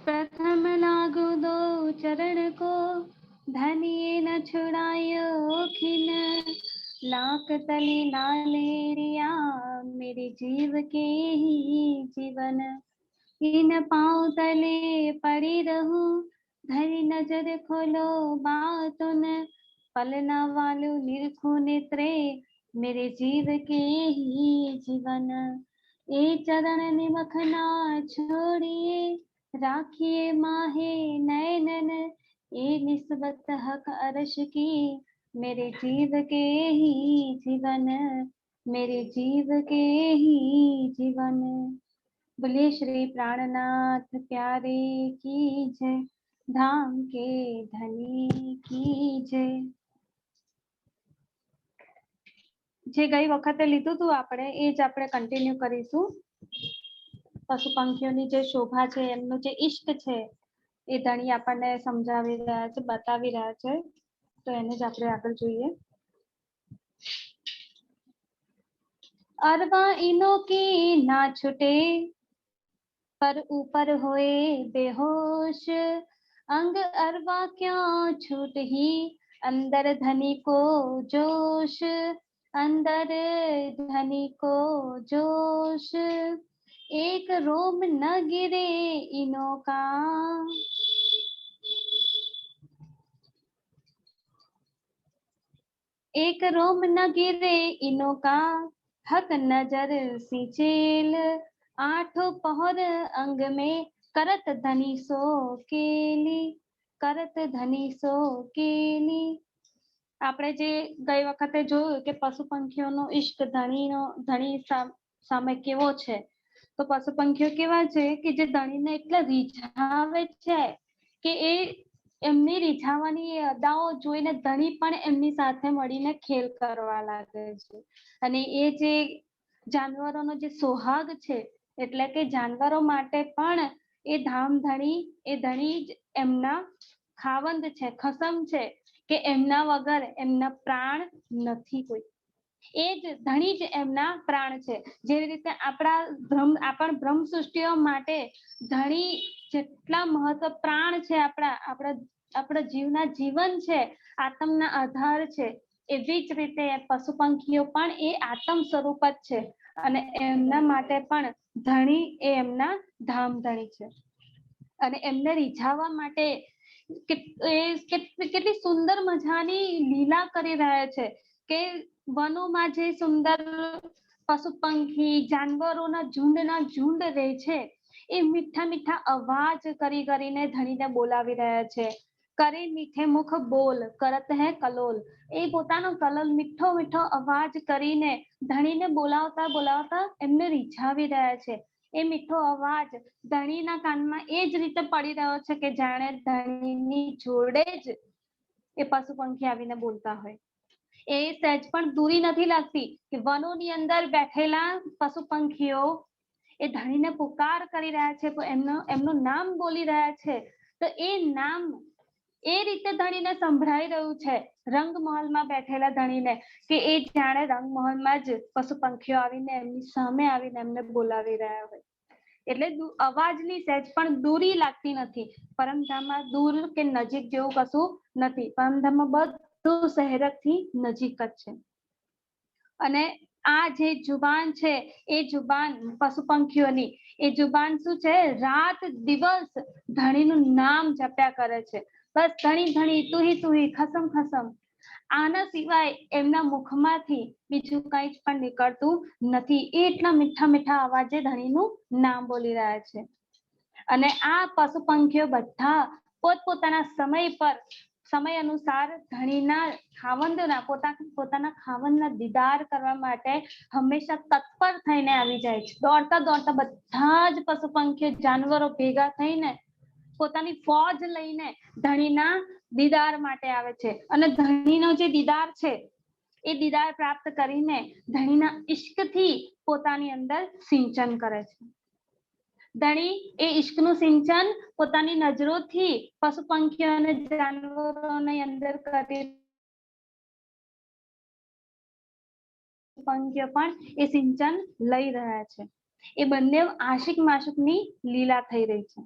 प्रथम लागू दो चरण को, धनिये न छुड़ायो खिन। लाख तली लालेरिया, मेरे जीव के ही जीवन। इन पाँव तले पड़ी रहूं, धरी नजर खोलो बातुन। पलना वालू निरखो नेत्रे, मेरे जीव के ही जीवन। ए चरण निमखना छोड़िए, राखिए माहे नयनन। ए निस्बत हक अरश की, मेरे जीव के ही जीवन। मेरे जीव के ही जीवन। बोलिए श्री प्राणनाथ प्यारे की जय, धाम के धनी की जय। જે ગઈ વખતે લીધું હતું આપણે એ જ આપણે કન્ટિન્યુ કરીશું. પશુ પંખીઓની જે શોભા છે, એમનું જે ઇષ્ટ છે, એ ધણી આપણને સમજાવી રહ્યા છે, બતાવી રહ્યા છે. તો એને જ આપણે આગળ જોઈએ. अरवा इनो की ना छुटे, पर ऊपर होए बेहोश। अंग अरवा क्या छूट ही, अंदर धनी को जोश। अंदर धनी को जोश, एक रोम न गिरे इनो का। एक रोम न गिरे इनो का, हक नजर सिंचेल। आठों पहर अंग में, करत धनी सो केली। करत धनी सो केली. આપણે જે ગઈ વખતે જોયું કે પશુ પંખીઓનો ઇષ્ટ ધણી સામે કેવો છે, તો પશુ પંખીઓ કેવા છે કે જે ધણીને એટલા રીઝાવે છે કે એ એમની રીઝાવાની અદાઓ જોઈને ધણી પણ એમની સાથે મળીને ખેલ કરવા લાગે છે. અને એ જે જાનવરોનો જે સોહાગ છે, એટલે કે જાનવરો માટે પણ એ ધામધણી, એ ધણી જ એમના ખાવંદ છે, ખસમ છે, કે એમના વગર એમના પ્રાણ નથી કોઈ. એ જ ધણી જ એમના પ્રાણ છે. જેવી રીતે આપણા બ્રહ્મ સૃષ્ટિઓ માટે ધણી જેટલા મહત્વ પ્રાણ છે, આપણા જીવના જીવન છે, આત્મના આધાર છે, એવી જ રીતે પશુ પંખીઓ પણ એ આત્મ સ્વરૂપ જ છે. અને એમના માટે પણ ધણી એ એમના ધામધણી છે. અને એમને રીઝાવવા માટે કેટલી સુંદર મજાની લીલા કરી રહ્યા છે કે વનોમાં જે સુંદર પશુ પંખી જાનવરોના ઝુંડ રહે છે, એ મીઠા મીઠા અવાજ કરીને ધણીને બોલાવી રહ્યા છે. કરે મીઠે મુખ બોલ, કરત હે કલોલ. એ પોતાનો કલોલ મીઠો મીઠો અવાજ કરીને ધણીને બોલાવતા એમને રીઝાવી રહ્યા છે. એ મીઠો અવાજ ધણીના કાનમાં એ જ રીતે પડી રહ્યો છે કે જાણે ધણીની જોડે જ એ પશુ પંખી આવીને બોલતા હોય. એ સહેજ પણ દૂરી નથી લાગતી કે વનોની અંદર બેઠેલા પશુ પંખીઓ એ ધણીને પુકાર કરી રહ્યા છે, એમનું નામ બોલી રહ્યા છે. તો એ નામ એ રીતે ધણીને સંભળાઈ રહ્યું છે રંગમહલમાં બેઠેલા ધણીને, કે એ જાણે રંગમહલમાં જ પશુ પંખીઓ આવીને એમની સામે આવીને એમને બોલાવી રહ્યા હોય. એટલે અવાજની સહેજ પણ દૂરી લાગતી નથી. પરમધામમાં દૂર કે નજીક જેવું કશું નથી. પરમધામમાં બધું સહેરકથી નજીક જ છે. અને આ જે જુબાન છે, એ જુબાન પશુ પંખીઓની એ જુબાન શું છે, રાત દિવસ ધણીનું નામ જપ્યા કરે છે. બસ ધણી ધણી, તુહી તુહી, ખસમ ખસમ. આના સિવાય એમના મુખમાંથી બીજું કંઈ જ પણ નીકળતું નથી. એટલા મીઠા મીઠા અવાજે ધણીનું નામ બોલી રહ્યા છે. અને આ પશુ પંખીઓ બધા પોતપોતાના સમય અનુસાર ધણીના ખાવંદના પોતાના ખાવંદના દીદાર કરવા માટે હંમેશા તત્પર થઈને આવી જાય છે. દોડતા બધા જ પશુ પંખીઓ જાનવરો ભેગા થઈને પોતાની ફોજ લઈને ધણીના દીદાર માટે આવે છે. અને ધણીનો જે દીદાર છે, એ દીદાર પ્રાપ્ત કરીને ધણીના ઇશ્કથી પોતાની અંદર સિંચન કરે છે. ધણી એ ઇશ્કનું સિંચન પોતાની નજરોથી પશુ પંખીઓ અને જાનવરોની અંદર કરી પંખીઓ પણ એ સિંચન લઈ રહ્યા છે. એ બંને આશિક માશુકની લીલા થઈ રહી છે.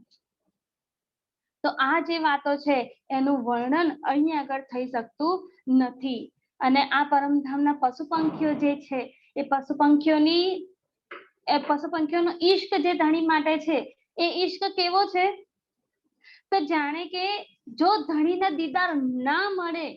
તો આ જે વાતો છે એનું વર્ણન અહીં આગળ થઈ શકતું નથી. અને આ પરમધામના પશુ પંખીઓ જે છે એ પશુ પંખીઓનો ઈશ્ક જે ધણી માટે છે એ ઈશ્ક કેવો છે? તો જાણે કે જો ધણીના દીદાર ના મળે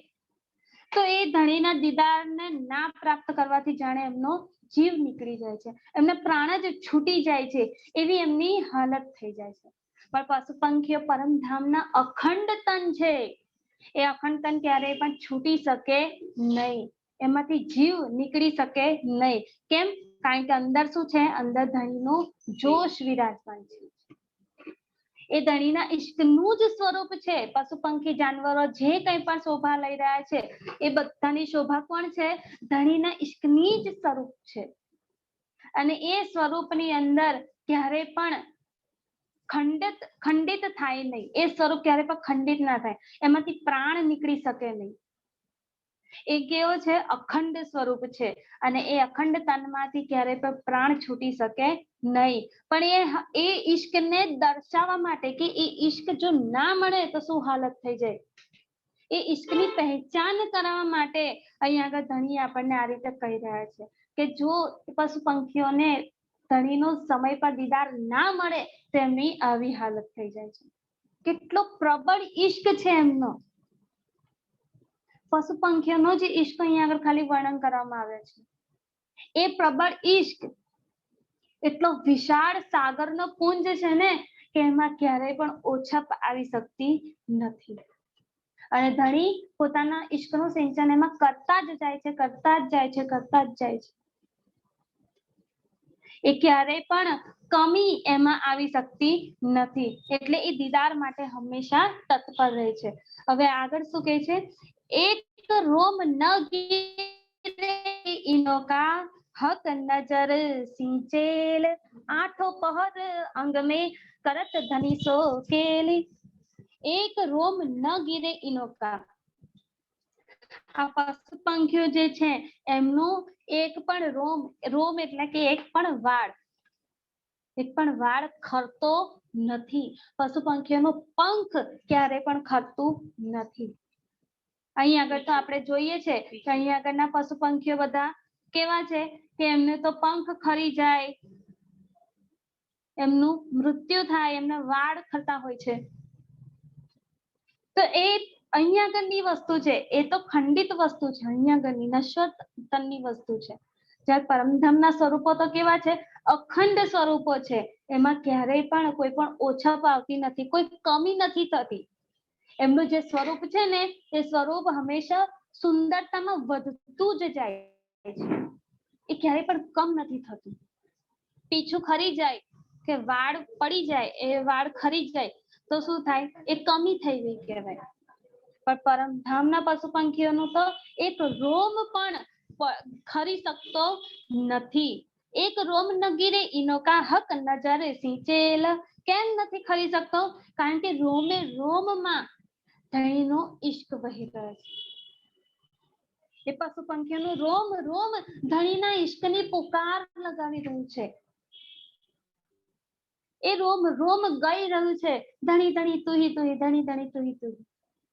તો એ ધણીના દીદારને ના પ્રાપ્ત કરવાથી જાણે એમનો જીવ નીકળી જાય છે, એમના પ્રાણ જ છૂટી જાય છે, એવી એમની હાલત થઈ જાય છે. પણ પશુ પંખીઓ પરમધામના અખંડ તન છે, એ અખંડ તન ક્યારેય પણ છૂટી શકે નહીં, એમાંથી જીવ નીકળી શકે નહીં. કેમ? કારણ કે અંદર શું છે? અંદર ધણીનો જોશ વિરાજમાન છે. એ ધણીના ઈશ્કનું જ સ્વરૂપ છે. પશુ પંખી જાનવરો જે કંઈ પણ શોભા લઈ રહ્યા છે એ બધાની શોભા કોણ છે? ધણીના ઈશ્કની જ સ્વરૂપ છે. અને એ સ્વરૂપની અંદર ક્યારે પણ ખંડિત થાય નહીં, એ સ્વરૂપ ક્યારે પણ ખંડિત ના થાય, એમાંથી પ્રાણ નીકળી શકે નહીં. એ કેવો છે? અખંડ સ્વરૂપ છે. અને એ અખંડ તનમાંથી ક્યારે પણ પ્રાણ છૂટી શકે નહીં. પણ એ ઈશ્કને દર્શાવવા માટે કે એ ઈશ્ક જો ના મળે તો શું હાલત થઈ જાય, એ ઈશ્કની પહેચાન કરાવવા માટે અહીંયા આગળ ધણી આપણને આ રીતે કહી રહ્યા છે કે જો પશુ પંખીઓને ધણીનો સમય પર દીદાર ના મળે તો એમની આવી હાલત થઈ જાય છે. કેટલો પ્રબળ ઈશ્ક છે એમનો. પશુ પંખીઓનો જે ઈશ્ક અહીંયા આગળ ખાલી વર્ણન કરવામાં આવે છે, એ પ્રબળ ઈશ્ક એટલો વિશાળ સાગરનો પુંજ છે ને કે એમાં ક્યારેય પણ ઓછપ આવી શકતી નથી. અને ધણી પોતાના ઈશ્કનું સિંચન એમાં કરતા જ જાય છે, કરતા જ જાય છે, કરતા જ જાય છે. એ ક્યારેય પણ કમી એમાં આવી શકતી નથી. એટલે એ દીદાર માટે હંમેશા તત્પર રહે છે. હવે આગળ શું કહે છે? એક રોમ ન ગીરે ઇનોકા હક નજર સિંચેલ આઠો પહર અંગ में करत धनी सो केली एक रोम न गिरे इनोका. આ પશુ પંખીઓ જે છે એમનું એક પણ રોમ એટલે કે એક પણ વાળ ખરતો નથી. પશુ પંખીઓનો પંખ ક્યારે પણ ખરતું નથી. અહીં આગળ તો આપણે જોઈએ છે કે અહીં આગળના પશુ પંખીઓ બધા કેવા છે કે એમને તો પંખ ખરી જાય, એમનું મૃત્યુ થાય, એમના વાળ ખરતા હોય છે. તો એ અહીંયા આગળની વસ્તુ છે, એ તો ખંડિત વસ્તુ છે, અહીંયા આગળની નશ્વર તનની વસ્તુ છે. જ્યારે પરમધામના સ્વરૂપો તો કેવા છે? અખંડ સ્વરૂપો છે. એમાં ક્યારેય પણ કોઈ પણ ઓછપ આવતી નથી, કોઈ કમી નથી થતી. એમનું જે સ્વરૂપ છે ને એ સ્વરૂપ હંમેશા સુંદરતામાં વધતું જ જાય છે, એ ક્યારેય પણ કમ નથી થતું. પીછું ખરી જાય કે વાળ પડી જાય, એ વાળ ખરી જાય તો શું થાય? એ કમી થઈ ગઈ કહેવાય. પણ પરમધામના પશુ પંખીઓનું તો એક રોમ પણ ખરી શકતો નથી. એક રોમ ન ગીરે ઇનોકા હક નજરે સિંચેલ. કેમ નથી ખરી શકતો? કારણ કે રોમે રોમમાં ધણીનો ઈશ્ક વહી રહ્યો છે. એ પશુ પંખીઓનું રોમ રોમ ધણીના ઈશ્કની પુકાર લગાવી રહ્યું છે. એ રોમ રોમ ગઈ રહ્યું છે, ધણી ધણી તુહી તુહી, ધણી ધણી તુહી તુહી.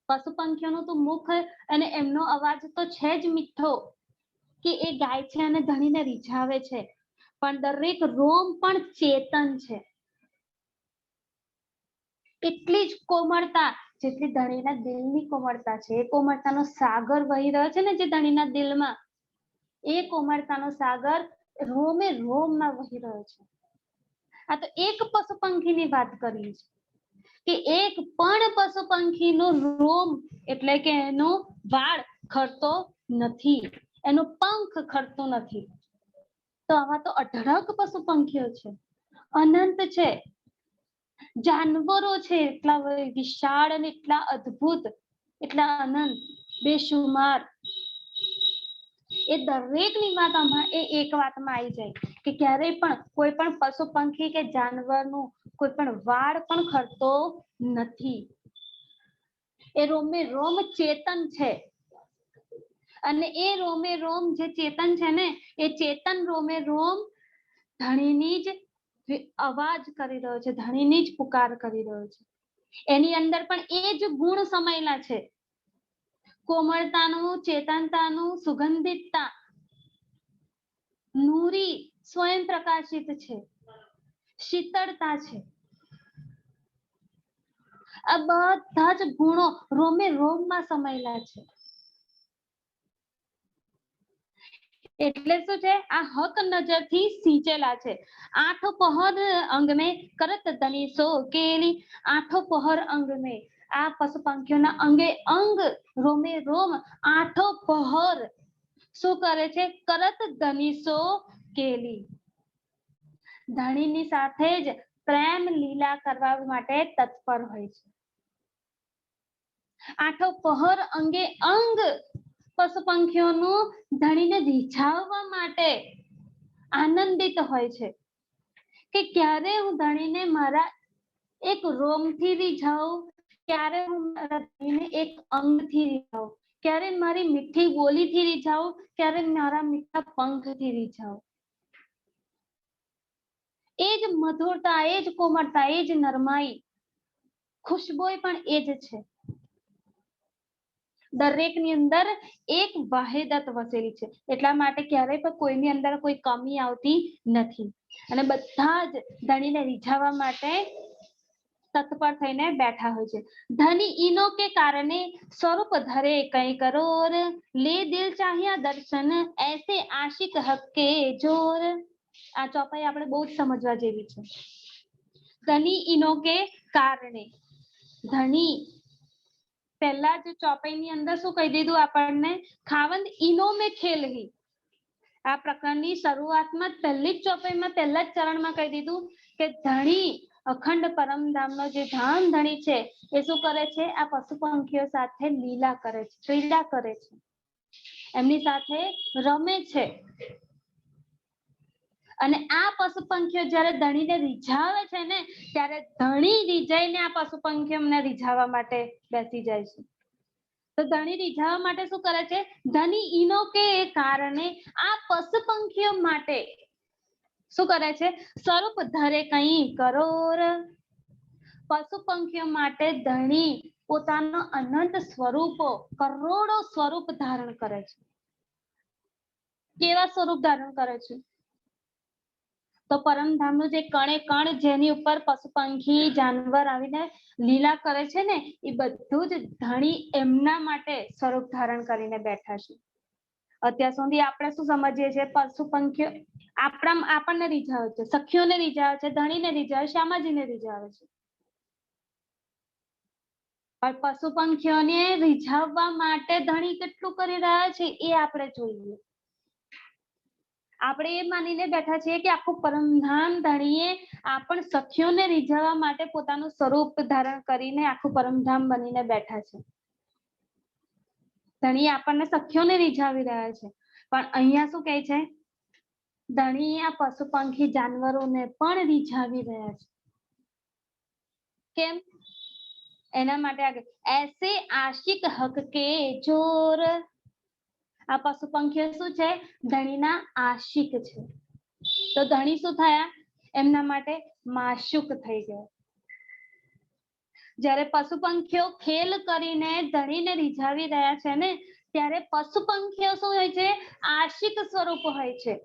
પશુ પંખીઓનું તો મુખ અને એમનો અવાજ તો છે જ મીઠો કે એ ગાય છે અને ધણીને રીઝાવે છે, પણ દરેક રોમ પણ ચેતન છે. એટલી જ કોમળતા જેટલી ધણીના દિલની કોમળતા છે. એ કોમળતાનો સાગર વહી રહ્યો છે ને જે ધણીના દિલમાં, એ કોમળતાનો સાગર રોમે રોમમાં વહી રહ્યો છે. આ તો એક પશુ પંખીની વાત કરી છે કે એક પણ પશુ પંખીનું રોમ એટલે કે એનો વાળ ખરતો નથી, એનો પંખ ખરતો નથી. તો આવા તો અઢળક પશુ પંખીઓ છે, અનંત છે. જાનવરો છે એટલા વિશાળ અને એટલા અદ્ભુત, એટલા અનંત, બેશુમાર. એ દરેકની વાત એ એક વાતમાં આવી જાય કે ક્યારેય પણ કોઈ પણ પશુ પંખી કે જાનવરનું કોઈ પણ વાળ પણ ખરતો નથી. એ રોમે રોમ ચેતન છે. અને એ રોમે રોમ જે ચેતન છે ને એ ચેતન રોમે રોમ ધણીની જ અવાજ કરી રહ્યો છે, ધણીની જ પુકાર કરી રહ્યો છે. એની અંદર પણ એ જ ગુણ સમાયેલા છે, કોમળતાનું, ચેતનતાનું, સુગંધિતતા, નૂરી, સ્વયં પ્રકાશિત છે, શીતળતા છે. આ બધા જ ગુણો રોમે રોમમાં સમાયેલા છે. એટલે શું છે? આ હક નજરથી સિંચેલા છે. આઠો પહર અંગ में करत धनी सो केली, આઠો પહર અંગ में, આ પશુ પંખીઓના અંગે અંગ, રોમે રોમ, આઠો પહર શું કરે છે? કરત ધની સો કેલી, ધણીની સાથે જ પ્રેમ લીલા કરવા માટે તત્પર હોય છે. આઠો પહર અંગે અંગ પશુ પંખીઓનું ધણીને રીઝાવવા માટે આનંદિત હોય છે કે ક્યારે હું ધણીને મારા એક રોમથી રીઝાવું, ક્યારે હું મારા ધણીને એક અંગથી રીઝાવું, ક્યારે મારી મીઠી બોલીથી રીઝાવું, ક્યારે મારા મીઠા પંખથી રીઝાવું. એ જ મધુરતા, એ જ કોમળતા, એ જ નરમાઈ, ખુશબોય પણ એ જ છે. દરેકની અંદર એક વાહિદત વસેલી છે, એટલા માટે ક્યારેય પણ કોઈની અંદર કોઈ કમી આવતી નથી અને બધા જ ધણીને રીઝાવવા માટે તત્પર થઈને બેઠા હોય છે. ધની ઈનો કે કારણે સ્વરૂપ ધરે કઈ કરોર, લે દિલ ચાહ્યા દર્શન, ऐसे आशिक हक के जोर. આ ચોપાઈ આપણે બહુ જ સમજવા જેવી છે. ધની ઈનો કે કારણે, ધણી પહેલા જ ચોપાઈની અંદર શું કહી દીધું આપણને? ખાવંદ ઈનો મે ખેલહી. આ પ્રકરણની શરૂઆતમાં જ પહેલી જ ચોપાઈમાં પહેલા જ ચરણમાં કહી દીધું કે ધણી અખંડ પરમધામનો જે ધામ ધણી છે એ શું કરે છે? આ પશુ પંખીઓ સાથે લીલા કરે છે, ક્રીડા કરે છે, એમની સાથે રમે છે. અને આ પશુ પંખીઓ જ્યારે ધણીને રીઝાવે છે ને, ત્યારે ધણી રીઝાઈને આ પશુ પંખીઓને રીઝાવવા માટે બેસી જાય છે. તો ધણી રીઝાવવા માટે શું કરે છે? ધની ઈનો કે કારણે આ પશુ પંખીઓ માટે શું કરે છે? સ્વરૂપ ધરે કઈ કરોર. પશુ પંખીઓ માટે ધણી પોતાનો અનંત સ્વરૂપો, કરોડો સ્વરૂપ ધારણ કરે છે. કેવા સ્વરૂપ ધારણ કરે છે? તો પરમધામનું જે કણે કણ જેની ઉપર પશુ પંખી જાનવર આવીને લીલા કરે છે ને, એ બધું જ ધણી એમના માટે સ્વરૂપ ધારણ કરીને બેઠા છે. અત્યાર સુધી આપણે શું સમજીએ છીએ? પશુ પંખીઓ આપણને રીઝાવે છે, સખીઓને રીઝાવે છે, ધણીને રીઝાવે છે, શ્યામાજીને રીઝાવે છે. પણ પશુ પંખીઓને રીઝાવવા માટે ધણી કેટલું કરી રહ્યા છે એ આપણે જોઈએ. આપણે એ માનીને બેઠા છીએ કે આખું પરમધામ ધણીએ આપણ સખીઓને રીઝાવવા માટે પોતાનું સ્વરૂપ ધારણ કરીને આખું પરમધામ બનીને બેઠા છે. ધણી આપણને સખીઓને રીઝાવી રહ્યા છે, પણ અહીંયા શું કહે છે? ધણી આ પશુ પંખી જાનવરોને પણ રીઝાવી રહ્યા છે. કેમ? એના માટે આગળ ऐसे आशिक हक के जोर. આ પશુ પંખીઓ શું છે? ધણીના આશિક છે. તો ધણી શું થયા? એમના માટે માશુક થઈ ગયા. જ્યારે પશુ પંખીઓ ખેલ કરીને ધણીને રીઝાવી રહ્યા છે ને, ત્યારે પશુ પંખીઓ શું હોય છે? આશિક સ્વરૂપ હોય છે.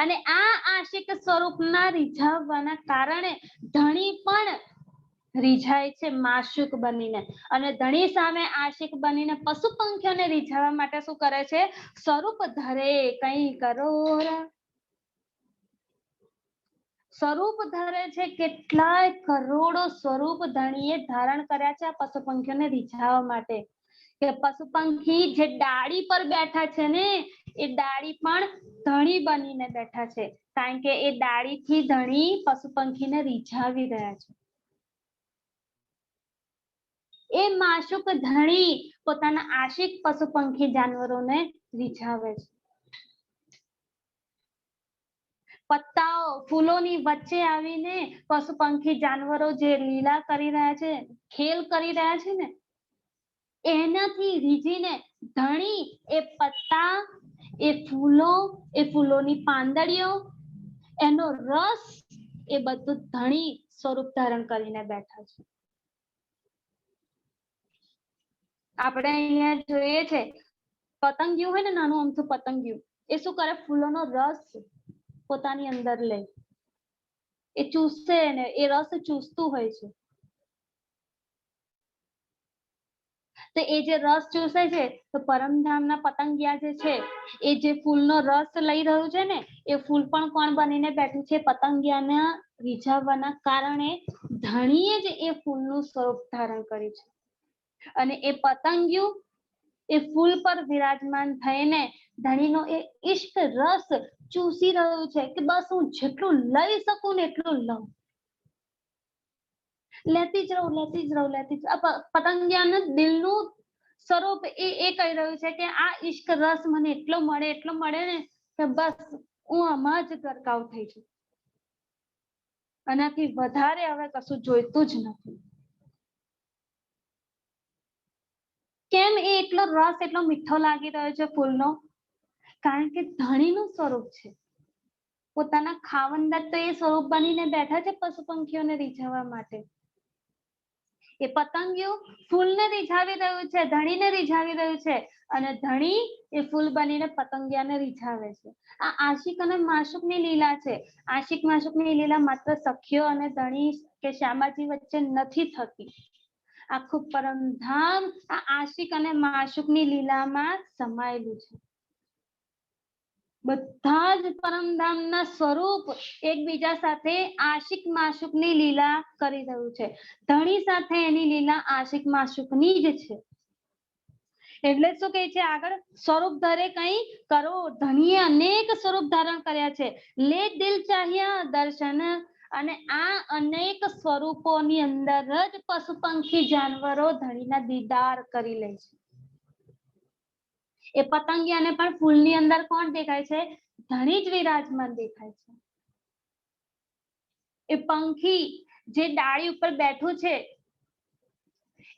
અને આ આશિક સ્વરૂપના રીઝાવવાના કારણે ધણી પણ રીઝાય છે માશુક બનીને. અને ધણી સામે આશિક બનીને પશુ પંખીઓને રીઝાવવા માટે શું કરે છે? સ્વરૂપ ધરે કઈ કરોર. સ્વરૂપ ધરે છે, કેટલાય કરોડો સ્વરૂપ ધણીએ ધારણ કર્યા છે આ પશુ પંખીઓને રીઝાવવા માટે. કે પશુ પંખી જે ડાળી પર બેઠા છે ને, એ ડાળી પણ ધણી બનીને બેઠા છે, કારણ કે એ ડાળીથી ધણી પશુ પંખીને રીઝાવી રહ્યા છે. એ માશુક ધણી પોતાના આશિક પશુ પંખી જાનવરોને રીઝાવે છે. પત્તાઓ, ફૂલોની વચ્ચે આવીને પશુ પંખી જાનવરો જે લીલા કરી રહ્યા છે, ખેલ કરી રહ્યા છે ને, એનાથી રીઝીને ધણી એ પત્તા, એ ફૂલોની પાંદડીઓ, એનો રસ, એ બધું ધણી સ્વરૂપ ધારણ કરીને બેઠા છે. આપણે અહીંયા જોઈએ છે પતંગિયું હોય ને, નાનું અમથું પતંગિયું, એ શું કરે, ફૂલોનો રસ પોતાની અંદર લે, એ ચૂસે ને એ રસ ચૂસતું હોય છે. તો એ જે રસ ચૂસે છે, તો પરમધામના પતંગિયા જે છે એ જે ફૂલનો રસ લઈ રહ્યું છે ને, એ ફૂલ પણ કોણ બનીને બેઠું છે, પતંગિયાના રીઝવવાના કારણે ધણીએ જ એ ફૂલનું સ્વરૂપ ધારણ કર્યું છે. અને એ પતંગિયું એ ફૂલ પર વિરાજમાન થઈને ધણીનો એ ઇષ્ટ રસ ચૂસી રહ્યું છે કે બસ હું જેટલું લઈ શકું ને એટલું લઉં, લેતી જ રહું, લેતી જ રહું, લેતી જ. પતંગિયાના દિલનું સ્વરૂપ એ કહી રહ્યું છે કે આ ઇશ્ક રસ મને એટલો મળે ને કે બસ હું આમાં જ ગરકાવ થઈ છું, આનાથી વધારે હવે કશું જોઈતું જ નથી. કેમ એ એટલો રસ એટલો મીઠો લાગી રહ્યો છે ફૂલનો? કારણ કે ધણીનું સ્વરૂપ છે, પોતાના ખાવંદર તો એ સ્વરૂપ બનીને બેઠા છે પશુ પંખીઓને રીઝવવા માટે. એ પતંગિયું ફૂલને રીઝાવી રહ્યું છે, ધણીને રીઝાવી રહ્યું છે, અને ધણી એ ફૂલ બનીને પતંગિયાને રીઝાવે છે. આ આશિક અને માશુકની લીલા છે. આશિક માશુકની લીલા માત્ર સખીઓ અને ધણી કે શ્યામાજી વચ્ચે નથી થતી. આખું પરમધામ આ આશિક અને માશુકની લીલામાં સમાયેલું છે. બધા જ પરમધામના સ્વરૂપ એકબીજા સાથે આશિક માશુકની લીલા કરી રહ્યું છે. ધણી સાથે એની લીલા આશિક માશુકની જ છે. એટલે શું કહે છે આગળ, સ્વરૂપ ધરે કઈ કરો, ધણીએ અનેક સ્વરૂપ ધારણ કર્યા છે. લે દિલ ચાહ્યા દર્શન, અને આ અનેક સ્વરૂપોની અંદર જ પશુ પંખી જાનવરો ધણીના દીદાર કરી લે છે. એ પતંગિયાને પણ ફૂલની અંદર કોણ દેખાય છે? ધણી જ વિરાજમાન દેખાય છે. એ પંખી જે ડાળી ઉપર બેઠું છે,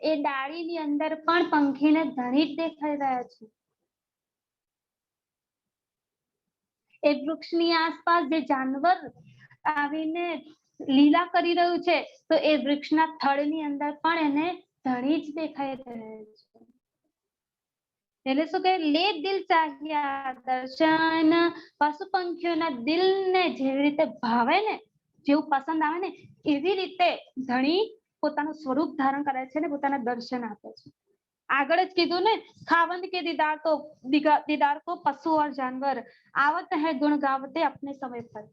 એ ડાળીની અંદર પણ પંખીને ધણી જ દેખાઈ રહ્યા છે. એ વૃક્ષની આસપાસ જે જાનવર આવીને લીલા કરી રહ્યું છે, તો એ વૃક્ષના થડની અંદર પણ એને ધણી જ દેખાઈ રહ્યા છે. એટલે શું કહે, લે દિલ ચાહ્યા દર્શન, પશુ પંખીઓના દિલને જેવી રીતે ભાવે ને, જેવું પસંદ આવે ને, એવી રીતે ધણી પોતાનું સ્વરૂપ ધારણ કરે છે ને પોતાના દર્શન આપે છે. આગળ જ કીધું ને, ખાવંદ કે दीदार को पशु और जानवर आवत है गुण गावते अपने समय पर.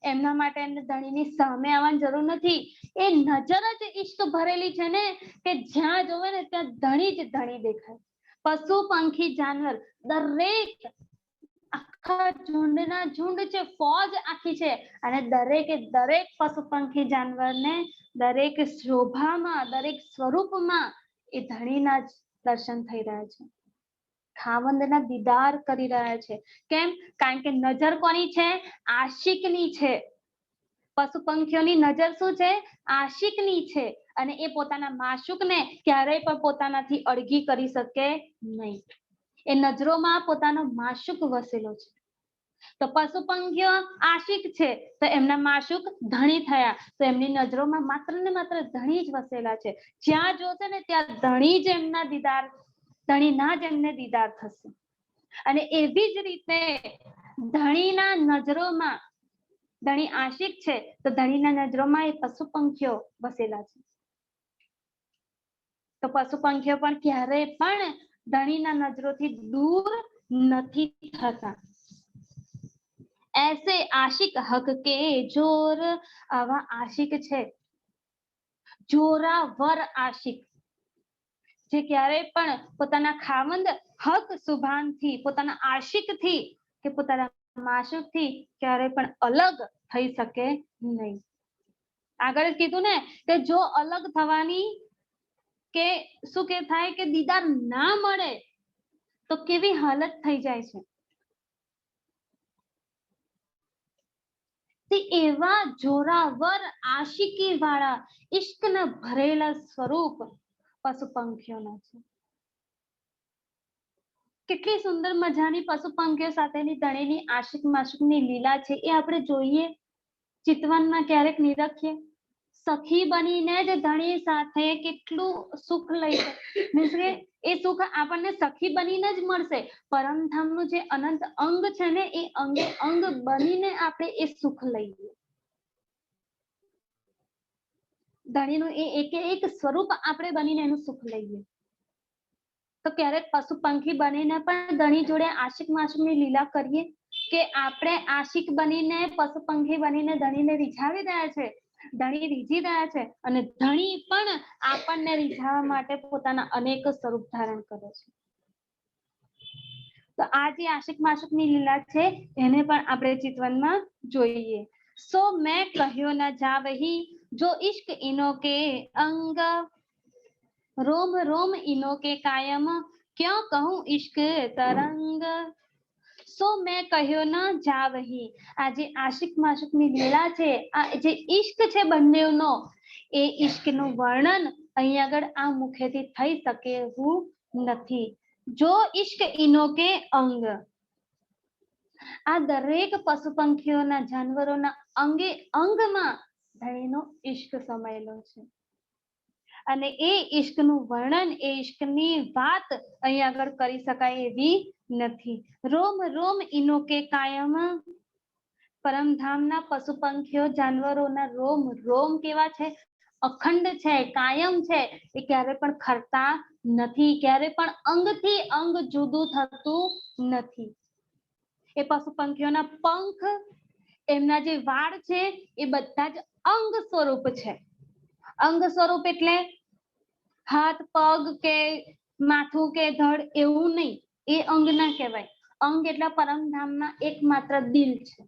એમના માટે એમને ધણીની સામે આવવાની જરૂર નથી. એ નજર જ ઇશ્ક ભરેલી છે ને કે જ્યાં જોવે ને ત્યાં ધણી જ ધણી દેખાય. પશુ પંખી જાનવર દરેક આખા ઝુંડના ઝુંડ છે, ફોજ આખી છે, અને દરેકે દરેક પશુ પંખી જાનવરને દરેક શોભામાં દરેક સ્વરૂપમાં એ ધણીના જ દર્શન થઈ રહ્યા છે. ખાવંદના દીદાર કરી રહ્યા છે. કેમ? કારણ કે નજર કોની છે? આશિકની છે. પશુ પંખીઓની નજર શું છે? આશિકની છે. અને એ પોતાના માશુકને ક્યારેય પણ પોતાનાથી અળગી કરી શકે નહીં. એ નજરોમાં પોતાનો માશુક વસેલો છે. તો પશુ પંખીઓ આશિક છે, તો એમના માશુક ધણી થયા, તો એમની નજરોમાં માત્ર ને માત્ર ધણી જ વસેલા છે. જ્યાં જોશે ને ત્યાં ધણી જ એમના દીદાર, ધણીના જ એમને દીદાર થશે. અને એવી જ રીતે ધણીના નજરોમાં, ધણી આશિક છે તો ધણીના નજરોમાં એ પશુ પંખીઓ વસેલા છે. તો પશુ પંખીઓ પણ ક્યારેય પણ ધણીના નજરોથી દૂર નથી થતા. ऐसे आशिक हक के जोर, आवा आशिक છે, જોરાવર આશિક, જે ક્યારેય પણ પોતાના ખાવંદ હક સુભાનથી, પોતાના આશિકથી કે પોતાના માશુકથી ક્યારેય પણ અલગ થઈ શકે નહીં. આગળ કીધું ને કે જો અલગ થવાની કે શું કે થાય કે દીદાર ના મળે તો કેવી હાલત થઈ જાય છે. તે એવા જોરાવર આશિકી વાળા ઇશ્કના ભરેલા સ્વરૂપ પશુ પંખીઓના છે. કેટલી સુંદર મજાની પશુ પંખીઓ સાથેની ધણીની આશિક માશુકની લીલા છે, એ આપણે જોઈએ, ચિતવનમાં ક્યારેક નિરખીએ. સખી બનીને જ ધણી સાથે કેટલું સુખ લઈ શકે, મીન્સ કે એ સુખ આપણને સખી બનીને જ મળશે. પરમધામનું જે અનંત અંગ છે ને એ અંગે અંગ બનીને આપણે એ સુખ લઈએ. ધણીનું એ એક સ્વરૂપ આપણે બનીને એનું સુખ લઈએ. તો ક્યારેક પશુ પંખી બનીને પણ ધણી જોડે આશિક માશિકની લીલા કરીએ, કે આપણે આશિક બનીને પશુ પંખી બનીને ધણીને રીઝાવી રહ્યા છે, ધણી રીઝી રહ્યા છે, અને ધણી પણ આપણને રીઝાવવા માટે પોતાના અનેક સ્વરૂપ ધારણ કરે છે. તો આ જે આશિક માશિકની લીલા છે એને પણ આપણે ચિતવનમાં જોઈએ. સો મેં કહ્યો ન જાવહી જો इश्क इनो के अंग, रोम रोम इनो के कायम क्यों कहूं इश्क तरंग. સો મેં કહ્યો ન જાવહી, આ જે આશિક માશિકની લીલા છે, આ જે ઇશ્ક છે બંનેનો, એ ઇશ્કનું વર્ણન અહીં આગળ આ મુખેથી થઈ શકે એવું નથી. જો ઇશ્ક ઇનો કે અંગ, આ દરેક પશુ પંખીઓના જાનવરોના અંગે અંગમાં ધણીનો ઇશ્ક સમાયેલો છે, અને એ ઇશ્કનું વર્ણન, એ ઇશ્કની વાત અહીં આગળ કરી શકાય એવી નથી. રોમ રોમ ઇનો કે કાયમ, પરમધામના પશુ પંખીઓ જાનવરોના રોમ રોમ કેવા છે? અખંડ છે, કાયમ છે, એ ક્યારે પણ ખરતા નથી, ક્યારે પણ અંગથી અંગ જુદું થતું નથી. એ પશુ પંખીઓના પંખ, એમના જે વાળ છે એ બધા જ અંગ સ્વરૂપ છે. અંગ સ્વરૂપ એટલે હાથ પગ કે માથું કે ધડ એવું નહીં, એ અંગ ના કહેવાય. અંગ એટલે પરમધામના એકમાત્ર દિલ છે.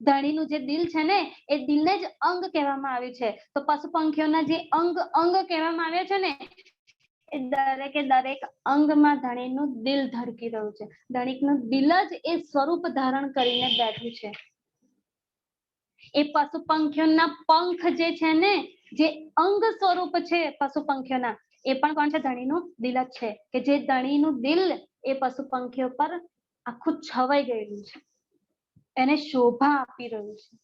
ધણીનું જે દિલ છે ને એ દિલને જ અંગ કહેવામાં આવ્યું છે. તો પશુ પંખીઓના જે અંગ અંગ કહેવામાં આવ્યા છે ને, એ દરેકે દરેક અંગમાં ધણીનું દિલ ધડકી રહ્યું છે. ધણીકનું દિલ જ એ સ્વરૂપ ધારણ કરીને બેઠું છે. એ પશુ પંખીઓના પંખ જે છે ને, જે અંગ સ્વરૂપ છે પશુ પંખીઓના, એ પણ કોણ છે? ધણીનું દિલ જ છે. કે જે ધણીનું દિલ એ પશુ પંખીઓ પર આખું છવાઈ ગયેલું છે, એને શોભા આપી રહ્યું છે.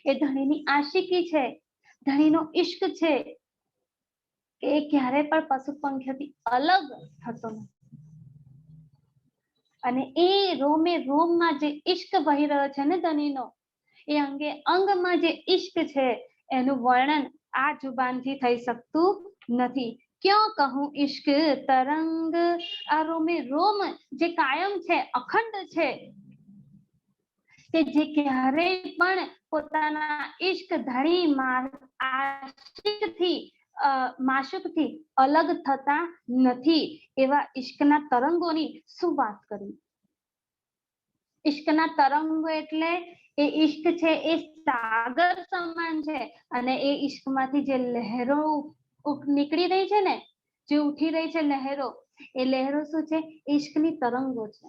એ ધણીની આશિકી છે, ધણીનો ઇશ્ક છે, એ ક્યારે પણ પશુ પંખીઓથી અલગ થતો નથી. અને એ રોમે રોમમાં જે ઇશ્ક વહી રહ્યો છે ને ધણીનો, એ અંગે અંગમાં જે ઇશ્ક છે એનું વર્ણન આ જુબાનથી થઈ શકતું નથી. ક્યાં કહું ઇશ્ક તરંગ, આ રોમે રોમ જે કાયમ છે, અખંડ છે, કે જે ક્યારેય પણ પોતાના ઇશ્ક ધણી આશિકથી માશુકથી અલગ થતા નથી. એવા ઇશ્કના તરંગોની શું વાત કરવી. ઇશ્કના તરંગો એટલે એ ઇશ્ક છે એ સાગર સમાન છે, અને એ ઇશ્કમાંથી જે લહેરો નીકળી રહી છે ને, જે ઉઠી રહી છે લહેરો, એ લહેરો શું છે? ઇશ્કની તરંગો છે.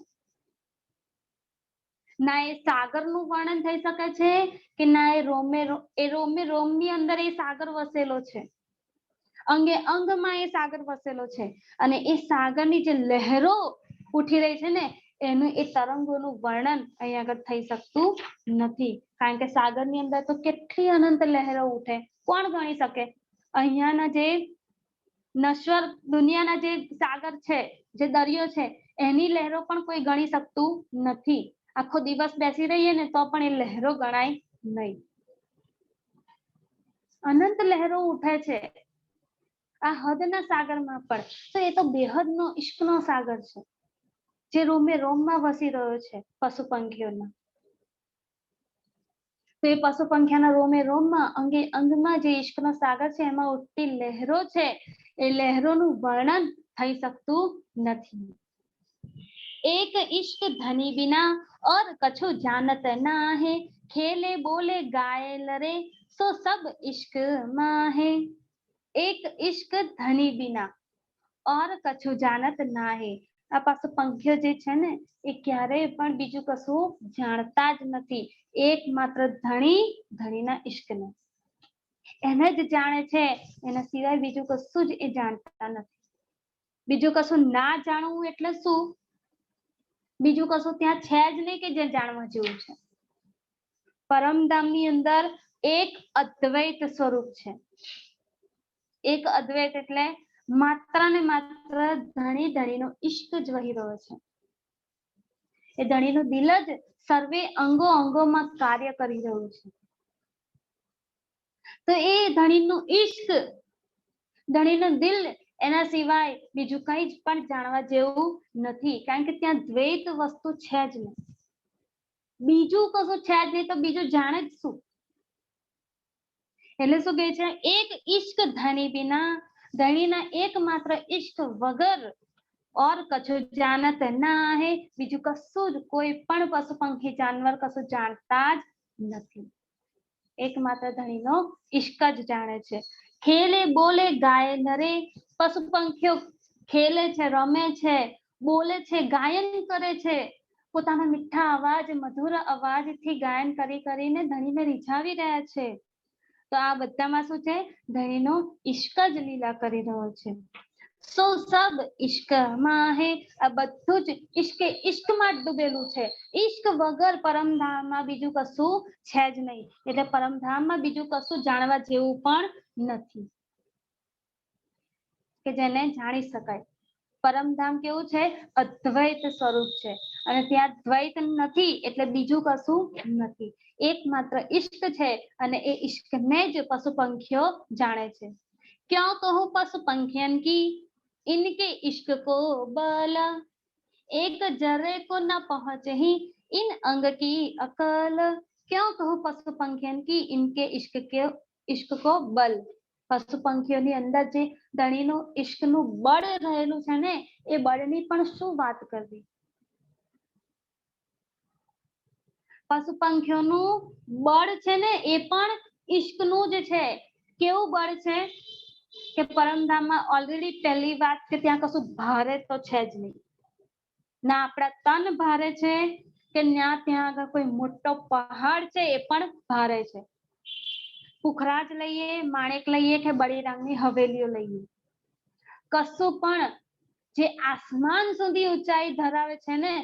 ના એ સાગરનું વર્ણન થઈ શકે છે, કે ના એ રોમે રોમની અંદર એ સાગર વસેલો છે, અંગે અંગમાં એ સાગર વસેલો છે, અને એ સાગરની જે લહેરો ઉઠી રહી છે ને, એનું એ તરંગોનું વર્ણન અહીં આગળ થઈ શકતું નથી. કારણ કે સાગરની અંદર તો કેટલી અનંત લહેરો ઉઠે, કોણ ગણી શકે? અહીંયાના જે નશ્વર દુનિયાના જે સાગર છે, જે દરિયો છે, એની લહેરો પણ કોઈ ગણી શકતું નથી. આખો દિવસ બેસી રહીએ ને તો પણ એ લહેરો ગણાય નહીં. અનંત લહેરો ઉઠે છે આ હદના સાગરમાં પણ. તો એ તો બેહદનો ઇશ્કનો સાગર છે, જે રોમે રોમમાં વસી રહ્યો છે પશુ પંખીઓના. તો એ પશુ પંખીઓના રોમે રોમમાં અંગે અંગમાં જે ઇશ્કનો સાગર છે, એમાં ઉઠતી લહેરો છે, એ લહેરોનું વર્ણન થઈ શકતું નથી. एक इश्क धनी बिना और कछु जानत ना है, खेले बोले गाए लरे सो सब इश्क માં है. एक इश्क धनी बिना और कछु जानत ना है. આ પાછો પંખીઓ જે છે ને, એ ક્યારેય પણ બીજું કશું જાણતા જ નથી, એકમાત્ર ધણી, ધણીના ઇશ્કને એને જ જાણે છે, એના સિવાય બીજું કશું જ એ જાણતા નથી. બીજું કશું ના જાણવું એટલે શું? બીજું કશું ત્યાં છે જ નહીં કે જે જાણવા જેવું છે. પરમધામની અંદર એક અદ્વૈત સ્વરૂપ છે. એક અદ્વૈત એટલે માત્ર ને માત્ર ધણી ધણીનો ઇશ્ક જ વહી રહ્યો છે. એ ધણીનું દિલ જ સર્વે અંગો અંગોમાં કાર્ય કરી રહ્યું છે. તો એ ધણીનું ઇશ્ક, ધણીનું દિલ, એના સિવાય બીજું કંઈ જ પણ જાણવા જેવું નથી. કારણ કે ત્યાં દ્વૈત વસ્તુ છે જ નહીં. બીજું કશું છે જ નહીં તો બીજું જાણે જ શું? એટલે શું કહે છે? એક ઇશ્ક ધણી બિના, ધણીના એકમાત્ર ઇશ્ક વગર और कछु जानत ना है. બીજું કશું જ કોઈ પણ પશુ પંખી જાનવર કશું જાણતા જ નથી. એકમાત્ર ધણીનો ઇશ્ક જ જાણે છે. ખેલે બોલે ગાય નરે. પશુ પંખીઓ ખેલે છે, રમે છે, બોલે છે, ગાયન કરે છે. પોતાના મીઠા અવાજ, મધુર અવાજથી ગાયન કરી કરીને ધણીને રીઝાવી રહ્યા છે. તો આ બધામાં શું છે? ધણીનો ઇશ્ક જ લીલા કરી રહ્યો છે. સો સબ ઇશ્કમાં હે. આ બધું જ ઇશ્કે ઇશ્કમાં ડૂબેલું છે. ઇશ્ક વગર પરમધામમાં બીજું કશું છે જ નહીં. એટલે પરમધામમાં બીજું કશું જાણવા જેવું પણ નથી કે જેને જાણી શકાય. પરમધામ કેવું છે? અદ્વૈત સ્વરૂપ છે અને ત્યાં દ્વૈત નથી એટલે બીજું કશું નથી. એકમાત્ર ઇશ્ક છે અને એ ઇશ્કને જ પશુ પંખીઓ જાણે છે. ક્યાં કહું પશુ પંખિયન કી इनके इश्क को बल. एक जर्रे को न पहुंचे ही इन अंग की अकल. क्यों कहूं पशु पंखियन की इनके इश्क को बल. પશુ પંખીઓની અંદર જે ધણીનું ઇશ્કનું બળ રહેલું છે ને, એ બળની પણ શું વાત કરવી. પશુ પંખીઓનું બળ છે ને એ પણ ઇશ્કનું જ છે. કેવું બળ છે કે પરમધામમાં ઓલરેડી પહેલી વાત કે ત્યાં કશું ભારે તો છે જ નહીં. ના આપણા તન ભારે છે કે ત્યાં આગળ કોઈ મોટો પહાડ છે એ પણ ભારે છે. પુખરાજ લઈએ, માણેક લઈએ કે બળીરામની હવેલીઓ લઈએ, કશું પણ જે આસમાન સુધી ઊંચાઈ ધરાવે છે ને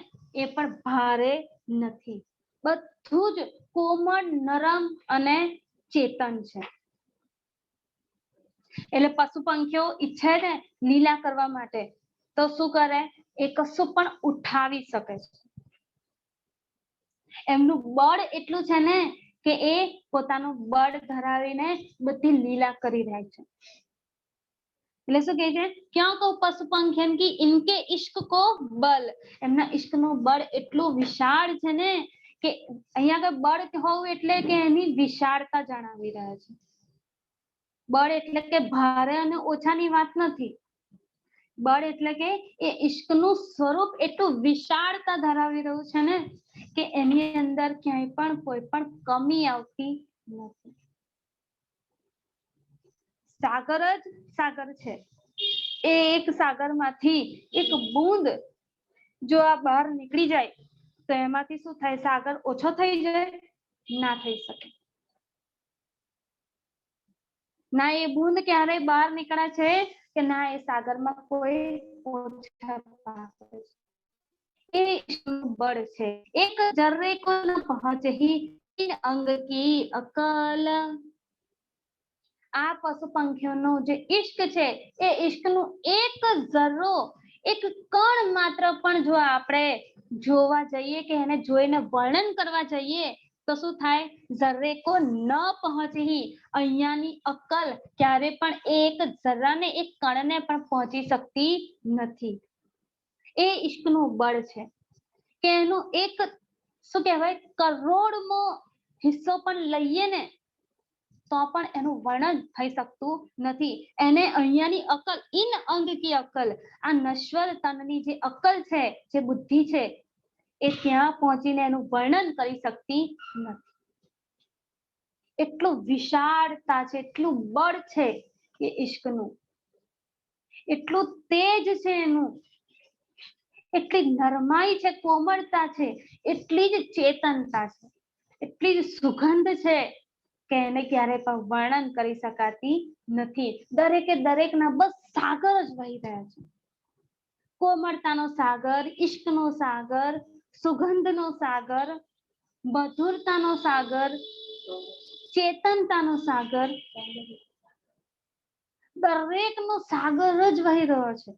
એ પણ ભારે નથી. બધું જ કોમળ, નરમ અને ચેતન છે. એટલે પશુ પંખીઓ ઈચ્છે ને લીલા કરવા માટે તો શું કરે? એ કશું પણ ઉઠાવી શકે છે. એમનું બળ એટલું છે ને કે એ પોતાનું બળ ધરાવીને બધી લીલા કરી રહ્યા છે. એટલે શું કહે છે? ક્યાં કહું પશુ પંખિયન કી ઇનકે ઇશ્ક કો બલ. એમના ઇશ્કનું બળ એટલું વિશાળ છે ને કે અહીંયા આગળ બળ હોવું એટલે કે એની વિશાળતા જણાવી રહ્યા છે. બળ એટલે કે ભારે અને ઓછાની વાત નથી. બળ એટલે કે એ ઇશ્કનું સ્વરૂપ એટલું વિશાળતા ધરાવી રહ્યું છે ને કે એની અંદર ક્યાંય પણ કોઈ પણ કમી આવતી નથી. સાગર જ સાગર છે. એ એક સાગરમાંથી એક બૂંદ જો આ બહાર નીકળી જાય તો એમાંથી શું થાય? સાગર ઓછો થઈ જાય? ના થઈ શકે. ના એ બૂંદ ક્યારેય બહાર નીકળે છે કે ના એ સાગરમાં કોઈ ઓછા પામે છે. એ બળ છે. એક જર્રે કો ન પહોંચે ही इन अंग की अकल. આ પશુ પંખીઓનું જે ઇશ્ક છે એ ઇશ્કનું એક જર્રો, એક કણ માત્ર પણ જો આપણે જોવા જઈએ કે એને જોઈને વર્ણન કરવા જઈએ તો શું થાય? જર્રે કો ન પહોંચી. અહીંયાની અક્કલ ક્યારે પણ એક જર્રાને, એક કણને પણ પહોંચી શકતી નથી. એ ઇશ્કનું બળ છે કે એનું એક શું કહેવાય કરોડમો હિસ્સો પણ લઈએ ને તો પણ એનું વર્ણન થઈ શકતું નથી. એને અહીંયાની અક્કલ, ઇન અંગ કી અક્કલ, આ નશ્વર તનની જે અક્કલ છે, જે બુદ્ધિ છે, એ ત્યાં પહોંચીને એનું વર્ણન કરી શકતી નથી. એટલું વિશાળતા છે, એટલું બળ છે એ ઇશ્કનું, એટલું તેજ છે એનું, એટલી નરમાઈ છે, કોમળતા છે, એટલી જ ચેતનતા છે, એટલી જ સુગંધ છે કે એને ક્યારે પણ વર્ણન કરી શકાતી નથી. દરેકે દરેકના બસ સાગર જ વહી રહ્યા છે. કોમળતાનો સાગર, ઇશ્કનો સાગર, સુગંધનો સાગર, મધુરતાનો સાગર, ચેતનતાનો સાગર, દરેકનો સાગર જ વહી રહ્યો છે.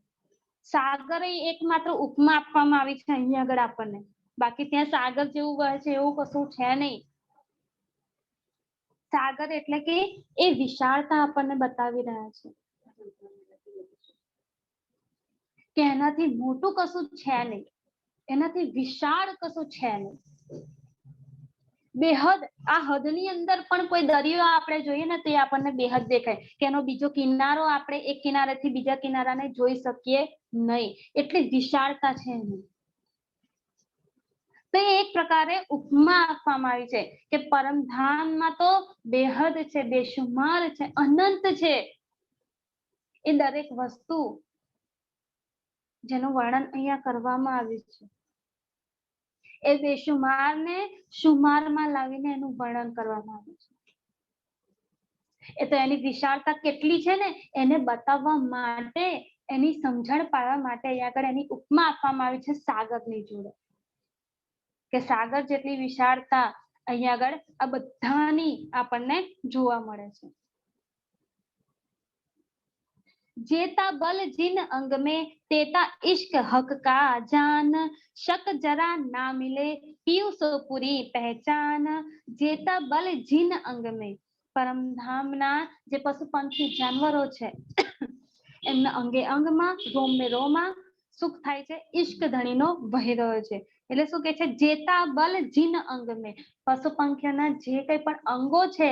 સાગર એ એકમાત્ર ઉપમા આપવામાં આવી છે અહીંયા આગળ આપણને, બાકી ત્યાં સાગર જેવું વહે છે એવું કશું છે નહીં. સાગર એટલે કે એ વિશાળતા આપણને બતાવી રહ્યા છે કે એનાથી મોટું કશું છે નહીં, એનાથી વિશાળ કશું છે નહીં. બેહદ, આ હદની અંદર પણ કોઈ દરિયો આપણે જોઈએ ને તો એ આપણને બેહદ દેખાય કે એનો બીજો કિનારો આપણે એક કિનારેથી બીજા કિનારાને જોઈ શકીએ નહીં, એટલી વિશાળતા છે એની. તો એક પ્રકારે ઉપમા આપવામાં આવી છે કે પરમધામમાં તો બેહદ છે, બેશુમાર છે, અનંત છે એ દરેક વસ્તુ જેનું વર્ણન અહીંયા કરવામાં આવ્યું છે. એ બેશુમારને શુમારમાં લાવીને એનું વર્ણન કરવામાં આવ્યું છે. એ તો એની વિશાળતા કેટલી છે ને એને બતાવવા માટે, એની સમજણ પાડવા માટે અહીંયા આગળ એની ઉપમા આપવામાં આવી છે સાગરની જોડે, કે સાગર જેટલી વિશાળતા અહીંયા આગળ આ બધાની આપણને જોવા મળે છે. जेता बल जिन अंग में तेता इश्क हक का जान, शक जरा ना मिले पीयू सो पूरी पहचान. जेता बल जिन अंग में, પરમધામના જે પશુ પંખી જાનવરો છે એમના અંગે અંગમાં, રોમે રોમાં સુખ થાય છે, ઇશ્ક ધણીનો વહી રહ્યો છે. એટલે શું કે છે, જેતા બલ જીન અંગ મેં, પશુ પંખીઓના જે કઈ પણ અંગો છે,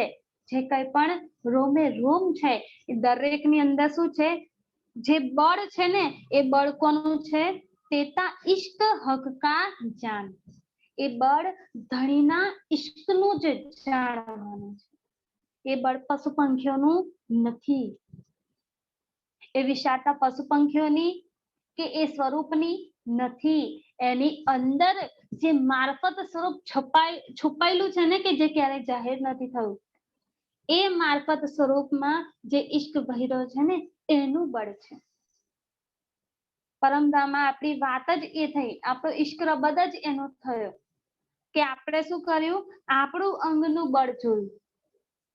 જે કઈ પણ રોમે રોમ છે, એ દરેકની અંદર શું છે, જે બળ છે ને એ બળ કોનું છે, તેતા ઇશ્ક હક કા જાન, એ બળ ધણીના ઇશ્કનું જ જાણવાનું છે, એ બળ પશુ પંખીઓનું નથી. એ વિશાળતા પશુ પંખીઓની કે એ સ્વરૂપની નથી, એની અંદર જે મારફત સ્વરૂપ છુપાયેલું છે ને કે જે ક્યારેય જાહેર નથી થયું, એ મારફત સ્વરૂપમાં જે ઇશ્ક વહી રહ્યો છે ને એનું બળ છે. પરમધામમાં આપણી વાત જ એ થઈ, આપણો ઇશ્ક રબદ જ એનો થયો કે આપણે શું કર્યું, આપણું અંગનું બળ જોયું.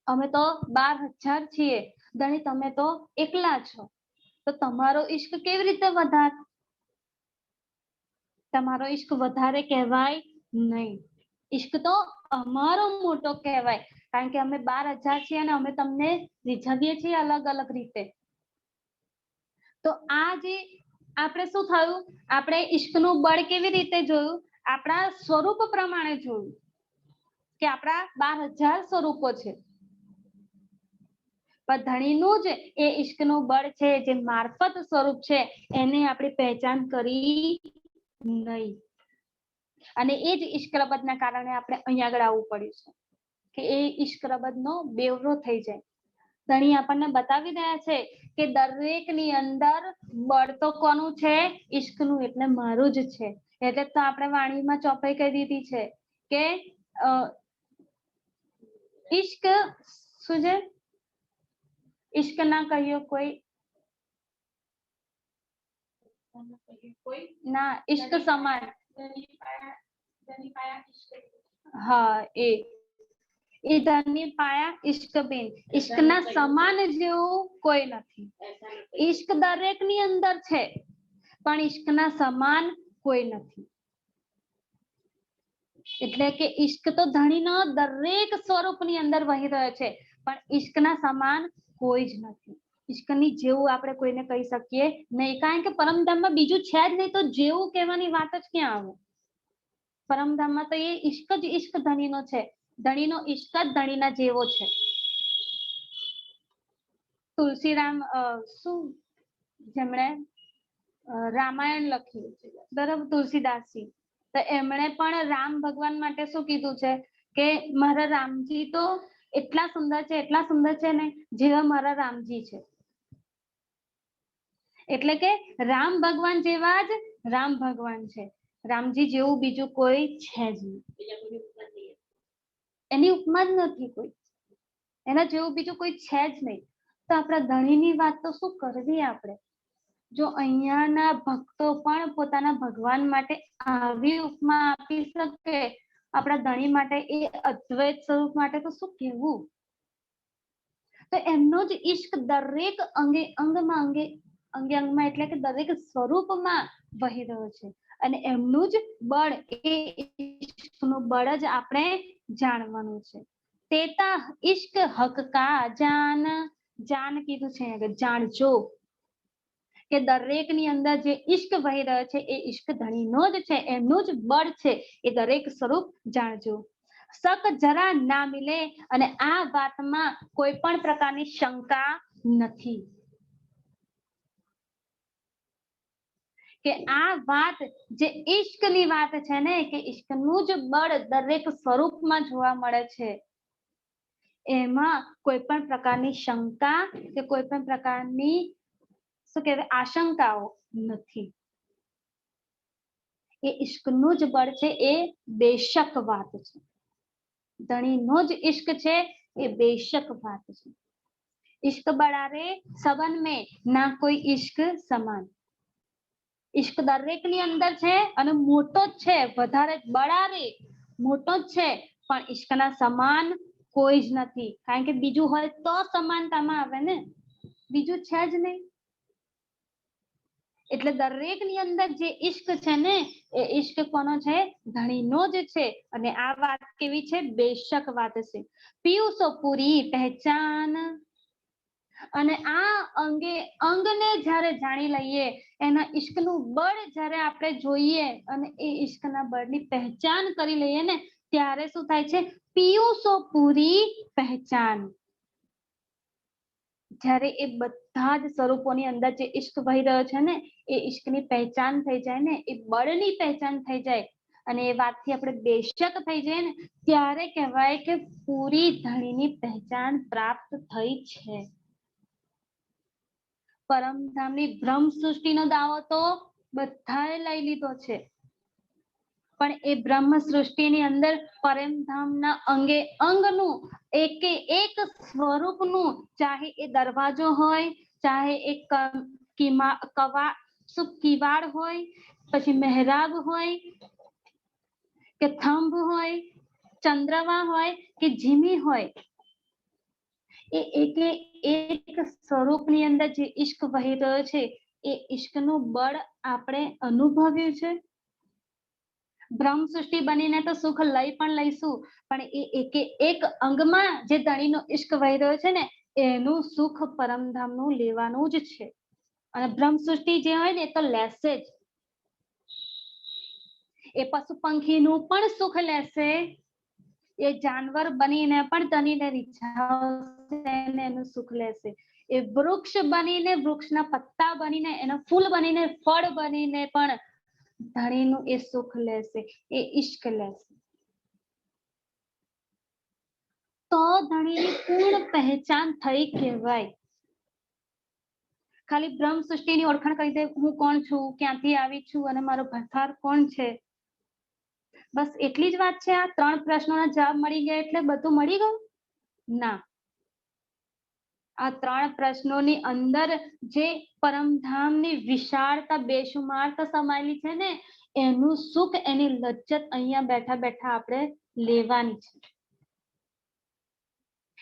અમે તો 12,000 છીએ, ધણી તમે તો એકલા છો, તો તમારો ઇશ્ક કેવી રીતે વધારે? તમારો ઇશ્ક વધારે કહેવાય નહીં, ઇશ્ક તો અમારો મોટો કહેવાય, કારણ કે અમે 12,000 છીએ અને અમે તમને રીઝવીએ છીએ અલગ અલગ રીતે. તો આ જે આપણે શું થયું, આપણે ઇશ્કનું બળ કેવી રીતે જોયું, આપણા સ્વરૂપ પ્રમાણે જોયું કે આપણા 12,000 સ્વરૂપો છે, પણ ધણીનું જ એ ઇશ્કનું બળ છે, જે મારફત સ્વરૂપ છે, એને આપણી પહેચાન કરી નહીં. અને એ જ ઇશ્ક રબદના કારણે આપણે અહીંયા આગળ આવવું પડ્યું છે કે એ ઇશ્ક રબદનો બેવરો થઈ જાય. ધણી આપણને બતાવી રહ્યા છે કે દરેકની અંદર બળ તો કોનું છે, ઇશ્કનું, એટલે મારું જ છે. એટલે તો આપણે વાણીમાં ચોપાઈ કહી દીધી છે કે ઇશ્ક શું છે, ઇશ્ક ના કહ્યો કોઈ ના, ઇશ્ક સમાન. હા, એ ધની પાયા ઇશ્ક બેન, ઇશ્ક ના સમાન જેવું કોઈ નથી. ઇશ્ક દરેકની અંદર છે પણ ઇશ્ક ના સમાન કોઈ નથી. એટલે કે ઇશ્ક તો ધણીનો દરેક સ્વરૂપની અંદર વહી રહ્યો છે, પણ ઇશ્કના સમાન કોઈ જ નથી. ઇશ્કની જેવું આપણે કોઈને કહી શકીએ નહીં, કારણ કે પરમધામમાં બીજું છે જ નહીં, તો જેવું કહેવાની વાત જ ક્યાં આવે? પરમધામમાં તો એ ઇશ્ક જ ઇશ્ક ધણીનો છે, ધણીનો ઇશ્ક જ ધણીના જેવો છે. તુલસીરામ શું જેમણે રામાયણ લખ્યું બરાબર, તુલસીદાસજી, તો એમણે પણ રામ ભગવાન માટે શું કીધું છે કે મારા રામજી તો એટલા સુંદર છે, એટલા સુંદર છે ને જેવા મારા રામજી છે. એટલે કે રામ ભગવાન જેવા જ રામ ભગવાન છે, રામજી જેવું બીજું કોઈ છે જ નહીં, એની ઉપમા જ નથી કોઈ, એના જેવું બીજું કોઈ છે જ નહીં. તો આપણા ધણીની વાત તો શું કરવી આપણે? જો અહીંયાના ભક્તો પણ પોતાના ભગવાન માટે આવી ઉપમા આપી શકે, આપણા ધણી માટે એ અદ્વૈત સ્વરૂપ માટે તો શું કહેવું. તો એમનો જ ઈશ્ક દરેક અંગે અંગમાં એટલે કે દરેક સ્વરૂપમાં વહી રહ્યો છે અને એમનું જ બળ, એ ઈશ્કનું બળ જ આપણે જાણવાનું છે. તેતા ઈશ્ક હક કા જાન કીધું છે, જાણજો કે દરેકની અંદર જે ઈશ્ક વહી રહ્યો છે એ ઈશ્ક ધણીનો જ છે, એમનું જ બળ છે, એ દરેક સ્વરૂપ જાણજો. શક જરા ના મિલે, અને આ વાતમાં કોઈ પણ પ્રકારની શંકા નથી કે આ વાત જે ઈશ્કની વાત છે ને, કે ઈશ્કનું જ બળ દરેક સ્વરૂપમાં જોવા મળે છે, એમાં કોઈ પણ પ્રકારની શંકા કે કોઈ પણ પ્રકારની શું કહેવાય આશંકાઓ નથી. એ ઈશ્કનું જ બળ છે, એ બેશક વાત છે. ધણીનો જ ઈશ્ક છે, એ બેશક વાત છે. इश्क बढ़ारे सबन में ना कोई इश्क સમાન. ઈશ્ક દરેકની અંદર છે અને મોટો જ છે, વધારે બળારે મોટો જ છે, પણ ઈશ્કના સમાન કોઈ જ નથી. કારણ કે બીજું હોય તો સમાનતામાં આવે ને, બીજું છે જ નહીં. એટલે દરેકની અંદર જે ઈશ્ક છે ને, એ ઈશ્ક કોનો છે? ધણીનો જ છે. અને આ વાત કેવી છે? બેશક વાત છે. પીયું સો પૂરી પહેચાન. અને આ અંગને જ્યારે જાણી લઈએ, એના ઈશ્કનું બળ જ્યારે આપણે જોઈએ અને એ ઈશ્કના બળની પહેચાન કરી લઈએ ને, ત્યારે શું થાય છે? પીયું સો પૂરી પહેચાન. જ્યારે એ બધા જ સ્વરૂપોની અંદર જે ઈશ્ક વહી રહ્યો છે ને, એ ઈશ્કની પહેચાન થઈ જાય ને, એ બળની પહેચાન થઈ જાય અને એ વાતથી આપણે બેશક થઈ જાય ને, ત્યારે કહેવાય કે પૂરી ધણીની પહેચાન પ્રાપ્ત થઈ છે. પરમધામની બ્રહ્મ સૃષ્ટિનો દાવો તો બધાએ લઈ લીધો છે, પણ એ બ્રહ્મ સૃષ્ટિની અંદર પરમધામના અંગે અંગનું એક સ્વરૂપનું, ચાહે એ દરવાજો હોય, ચાહે એ કિવાડ હોય, પછી મહેરાબ હોય કે થંભ હોય, ચંદ્રવા હોય કે જીમી હોય, એ એક સ્વરૂપની અંદર જે ઈશ્ક વહી રહ્યો છે, એ ઈશ્કનું બળ આપણે અનુભવ્યું છે. બ્રહ્મ સૃષ્ટિ બનીને તો સુખ લઈ પણ લઈશું, પણ એ એક અંગમાં જે ધણીનો ઈશ્ક વહી રહ્યો છે ને, એનું સુખ પરમધામનું લેવાનું જ છે. અને બ્રહ્મ સૃષ્ટિ જે હોય ને, એ તો લેશે જ. એ પશુ પંખીનું પણ સુખ લેશે, એ જાનવર બનીને પણ ધણીને રીઝાવશે, એનું સુખ લેશે. એ વૃક્ષ બનીને, વૃક્ષના પત્તા બનીને, એનો ફૂલ બનીને, ફળ બનીને પણ ધણીનું એ સુખ લેશે, એ ઈશ્ક લેશે. તો ધણીની પૂર્ણ પહેચાન થઈ કહેવાય. ખાલી બ્રહ્મ સૃષ્ટિની ઓળખાણ કરી દે, હું કોણ છું, ક્યાંથી આવી છું અને મારો ભરથાર કોણ છે, બસ એટલી જ વાત છે. આ 3 પ્રશ્નોના જવાબ મળી ગયા એટલે બધું મળી ગયું? ના. આ 3 પ્રશ્નોની અંદર જે પરમધામની વિશાળતા, બેશુમારતા સમાયેલી છે ને, એનું સુખ, એની લજ્જત અહીંયા બેઠા બેઠા આપણે લેવાની છે.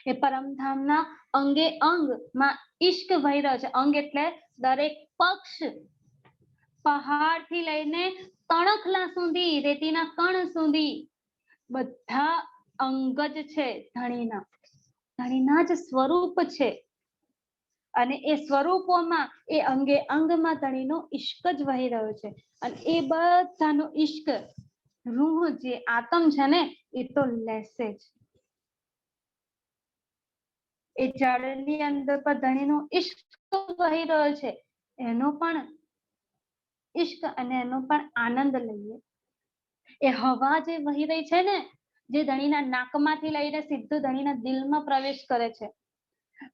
એ પરમધામના અંગે અંગમાં ઈશ્ક વહી રહ્યો છે. અંગ એટલે દરેક પક્ષ, પહાડથી લઈને તણખલા સુધી, રેતીના કણ સુધી બધા અંગ જ છે ધણીના. ધણીના જ સ્વરૂપ છે. અને એ સ્વરૂપોમાં, એ અંગે અંગમાં ધણીનો ઈશ્ક જ વહી રહ્યો છે. અને એ બધાનો ઈશ્ક રૂહ, જે આત્મ છે ને, એ તો લેશે જ. એ જળની અંદર પર ધણીનો ઈશ્ક વહી રહ્યો છે, એનો પણ ઈશ્ક અને એનો પણ આનંદ લઈએ. એ હવા જે વહી રહી છે ને, જે ધણીના નાકમાંથી લઈને સીધું ધણીના દિલમાં પ્રવેશ કરે છે,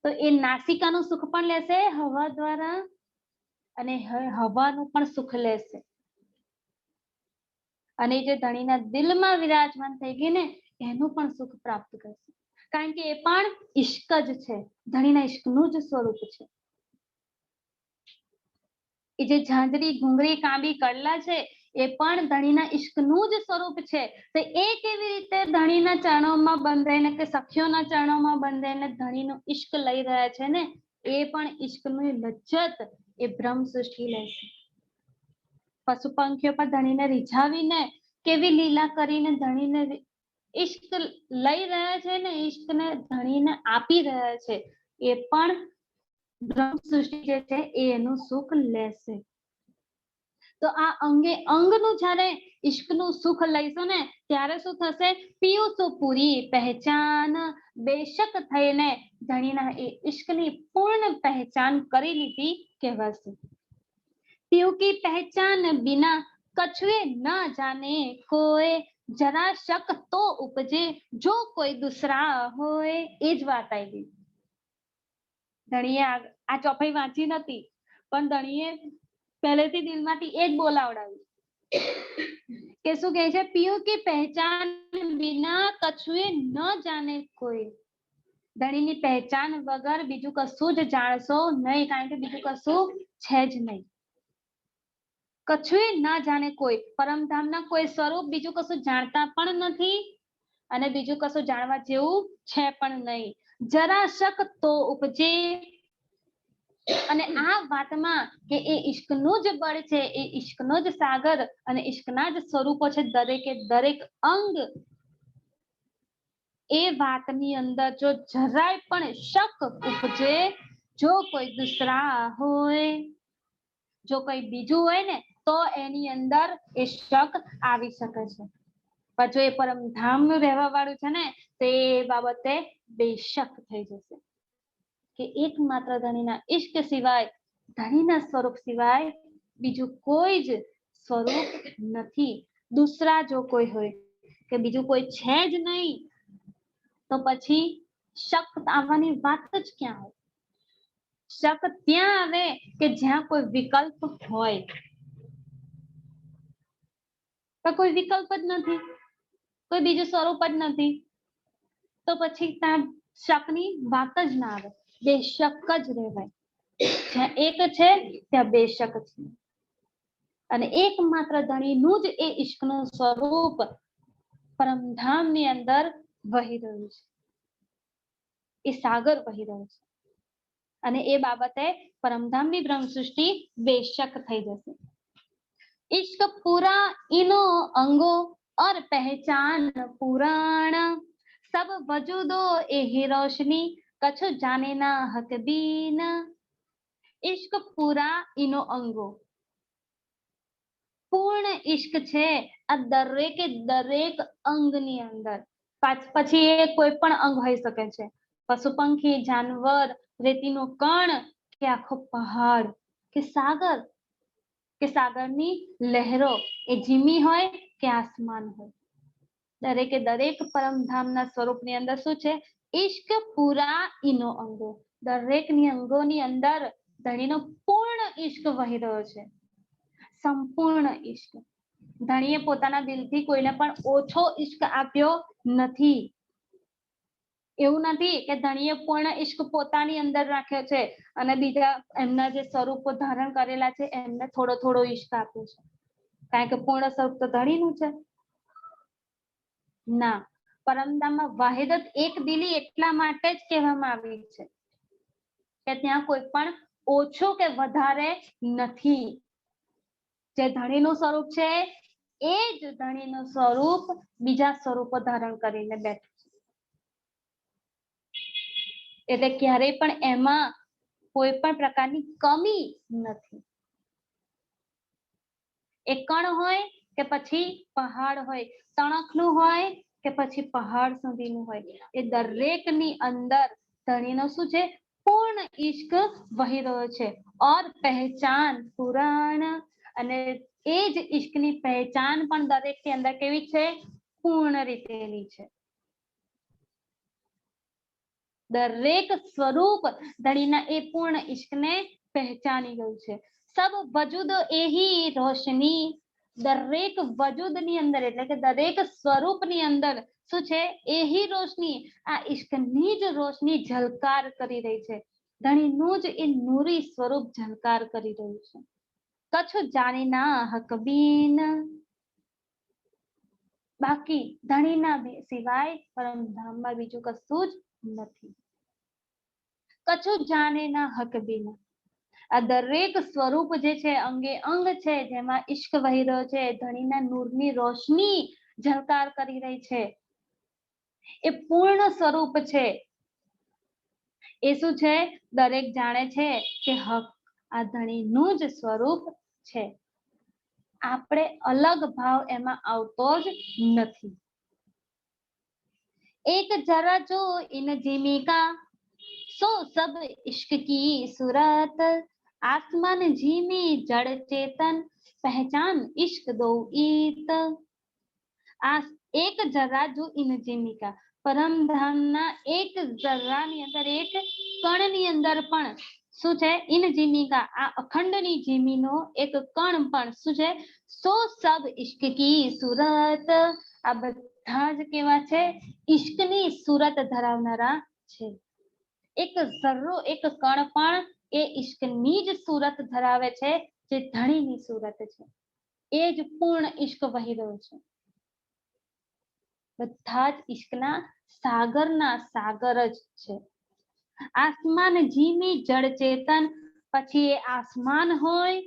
તો એ નાસિકાનું સુખ પણ લેશે હવા દ્વારા, અને હવાનું પણ સુખ લેશે. અને જે ધણીના દિલમાં વિરાજમાન થઈ ગઈ ને, એનું પણ સુખ પ્રાપ્ત કરશે. કારણ કે એ પણ ઈશ્ક જ છે, ધણીના ઈશ્કનું જ સ્વરૂપ છે. એ જે ઝાંઝરી ઘુંઘરી કાંબી કડલા છે એ પણ ધણીના ઈશ્કનું જ સ્વરૂપ છે. તો એ કેવી રીતે ધણીના ચરણોમાં બંધાઈને કે સખીઓના ચરણોમાં બંધાઈને ધણીનું ઈશ્ક લઈ રહ્યા છે ને, એ પણ ઈશ્કની લજ્જત એ બ્રહ્મ સૃષ્ટિ લેશે. પશુ પંખીઓ પર ધણીને રીઝાવીને કેવી લીલા કરીને ધણીને ઈશ્ક લઈ રહ્યા છે ને, ઈશ્કને ધણીને આપી રહ્યા છે, એ પણ બ્રહ્મ સૃષ્ટિ જે છે એનું સુખ લેશે. તો આ અંગે અંગનું જ્યારે ઈશ્કનું સુખ લઈશું ને ત્યારે શું થશે? પીયુસુ પૂરી પહેચાન બેશક થઈને ધણીના એ ઈશ્કની પૂર્ણ પહેચાન કરી લીધી કહેવાશે. पीयू की पहचान बिना कछुए न जाने कोई, जरा शक तो उपजे जो कोई दूसरा होए. એ જ વાત આવી. ધણીએ આ ચોપાઈ વાંચી નથી, પણ ધણીએ પહેલેથી દિલમાંથી એ જ બોલાવડાવ્યું કે શું કહે છે? પીયુ की पहचान बिना कछुए न जाने कोई. ધણીની પહેચાન વગર બીજું કશું જ જાણશો નહીં, કારણ કે બીજું કશું છે જ નહીં. કછુએ ના જાણે કોઈ, પરમધામના કોઈ સ્વરૂપ બીજું કશું જાણતા પણ નથી અને બીજું કશું જાણવા જેવું છે પણ નહીં. જરા શક તો ઉપજે. અને આ વાતમાં કે એ ઈશ્કનું જ બળ છે, એ ઈશ્કનો જ સાગર અને ઈશ્કના જ સ્વરૂપો છે દરેકે દરેક અંગ, એ વાતની અંદર જો જરાય પણ શક ઉપજે, જો કોઈ દૂસરા હોય, જો કોઈ બીજું હોય ને તો એની અંદર એ શક આવી શકે છે. પણ જો એ પરમધામનું રહેવા વાળું છે ને તો એ બાબતે બેશક થઈ જશે કે એકમાત્ર ધણીના ઈશ્ક સિવાય, ધણીના સ્વરૂપ સિવાય બીજું કોઈ જ સ્વરૂપ નથી. દૂસરા જો કોઈ હોય કે બીજું કોઈ છે જ નહીં તો પછી શક આવવાની વાત જ ક્યાં હોય? શક ત્યાં આવે કે જ્યાં કોઈ વિકલ્પ હોય. તો કોઈ વિકલ્પ જ નથી, કોઈ બીજું સ્વરૂપ જ નથી, તો પછી ત્યાં શકની વાત જ ના આવે. બેશક જ રહેવાય. જ્યાં એક છે ત્યાં બેશક છે. અને એકમાત્ર ધણીનું જ એ ઈશ્કનું સ્વરૂપ પરમધામની અંદર વહી રહ્યું છે, એ સાગર વહી રહ્યો છે. અને એ બાબતે પરમધામની બ્રહ્મ સૃષ્ટિ बेशक થઈ જશે. इश्क पूरा इनो अंगो और पहचान पुराण, सब वजूदो एही रोशनी कछु जाने ना हक बीन. इश्क पूरा इनो अंगो, પૂર્ણ ઈશ્ક છે આ દરેકે દરેક અંગની અંદર. પછી એ કોઈ પણ અંગ હોઈ શકે છે, પશુ પંખી, જાનવર, રેતીનો કણ કે આખો પહાડ કે સાગર, કે સાગરની લહેરો, એ જીમી હોય કે આસમાન હોય, દરેકે દરેક પરમધામના સ્વરૂપની અંદર શું છે? ઈશ્ક પૂરા ઇનો અંગો. દરેકની અંગોની અંદર ધણીનો પૂર્ણ ઈશ્ક વહી રહ્યો છે, સંપૂર્ણ ઈશ્ક. ધણીએ પોતાના દિલથી કોઈને પણ ઓછો ઈશ્ક આપ્યો નથી. એવું નથી કે ધણીએ પૂર્ણ ઈશ્ક પોતાની અંદર રાખ્યો છે અને બીજા એમના જે સ્વરૂપો ધારણ કરેલા છે એમને થોડો થોડો ઈશ્ક આપ્યો છે, કારણ કે પૂર્ણ સ્વરૂપ તો ધણીનું છે. ના, પરમધામમાં વાહિદત એક દિલી એટલા માટે જ કહેવામાં આવી છે કે ત્યાં કોઈ પણ ઓછું કે વધારે નથી. જે ધણીનું સ્વરૂપ છે એ જ ધણીનું સ્વરૂપ બીજા સ્વરૂપો ધારણ કરીને બેઠું છે. એટલે ક્યારેય પણ એમાં કોઈ પણ પ્રકારની કમી નથી. એ કણ હોય કે પછી પહાડ હોય, તણખનું હોય કે પછી પહાડ સુધીનું હોય, એ દરેકની અંદર ધણીનો શું છે? પૂર્ણ ઈશ્ક વહી રહ્યો છે. ઓર પહેચાન પુરાણ, અને એ જ ઈશ્કની પહેચાન પણ દરેકની અંદર કેવી છે? પૂર્ણ રીતેની છે. દરેક સ્વરૂપ ધણીના એ પૂર્ણ ઈશ્કને પહેચાની ગયું છે. સબ વજુદ એહી રોશની, દરેક વજુદની અંદર એટલે કે દરેક સ્વરૂપની અંદર શું છે? એહી રોશની, આ ઈશ્કની જ રોશની ઝલકાર કરી રહી છે. ધણીનું જ એ નૂરી સ્વરૂપ ઝલકાર કરી રહ્યું છે. કछु જાણે ના હક બીન, બાકી ધણીના સિવાય પરમધામમાં બીજું કશું જ નથી. કछु જાણે ના હક બીન, આ દરેક સ્વરૂપ જે છે અંગે અંગ છે, જેમાં ઈશ્ક વહી રહ્યો છે, ધણીના નૂરની રોશની ઝળકાર કરી રહી છે, એ પૂર્ણ સ્વરૂપ છે. એ શું છે? દરેક જાણે છે કે હક આ ધણીનું જ સ્વરૂપ છે. આપણે અલગ ભાવ એમાં આવતો જ નથી. એક જરા જો ઇન જીમી કા, સો સબ ઇશ્ક કી સુરત, આસમાન જીમી જડ ચેતન, પહેચાન ઇશ્ક દો ઈત. આ એક જરા જો ઇન જીમી કા, પરમધામના એક જરાની અંદર, એક કણની અંદર પણ શું છે? ઇન જીમિકા, આ અખંડની જીમીનો એક કણ પણ શું છે? સો સબ ઇશ્ક કી સુરત, આ બધા જ કેવા છે? ઈશ્કની સુરત ધરાવનારા છે. એક ઝર્રો, એક કણ પણ એ ઈશ્કની જ સુરત ધરાવે છે, જે ધણીની સુરત છે. એ જ પૂર્ણ ઈશ્ક વહી રહ્યો છે. બધા જ ઈશ્કના સાગરના સાગર જ છે. આસમાન જીમી જડ ચેતન, પછી એ આસમાન હોય,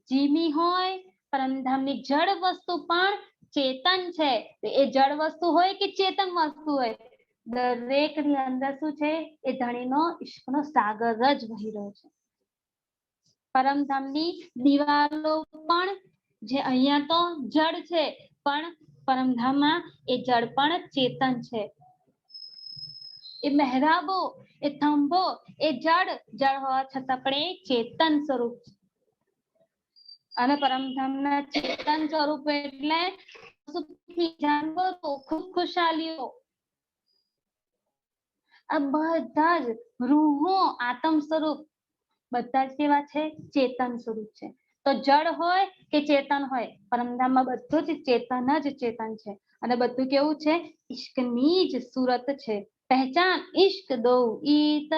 જીમી હોય, પરમધામની જડ વસ્તુ પણ ચેતન છે. એ જડ વસ્તુ હોય કે ચેતન વસ્તુ હોય, દરેકની અંદર શું છે? એ ધણીનો ઈશ્કનો સાગર જ વહી રહ્યો છે. પરમધામની દિવાલો પણ, જે અહીંયા તો જડ છે, પણ પરમધામમાં એ જડ પણ ચેતન છે. એ મહેરાબો, એ થંભો, એ જડ હોવા છતાં પણ એ ચેતન સ્વરૂપ છે. અને પરમધામના ચેતન સ્વરૂપ એટલે જાનવરો, ખુશાલીઓ, આ બધા જ રૂહો, આત્મ સ્વરૂપ, બધા જ કેવા છે? ચેતન સ્વરૂપ છે. તો જડ હોય કે ચેતન હોય, પરમધામમાં બધું જ ચેતન છે. અને બધું કેવું છે? ઈશ્કની જ સુરત છે. પહેચાન ઇશ્ક દો ઈત,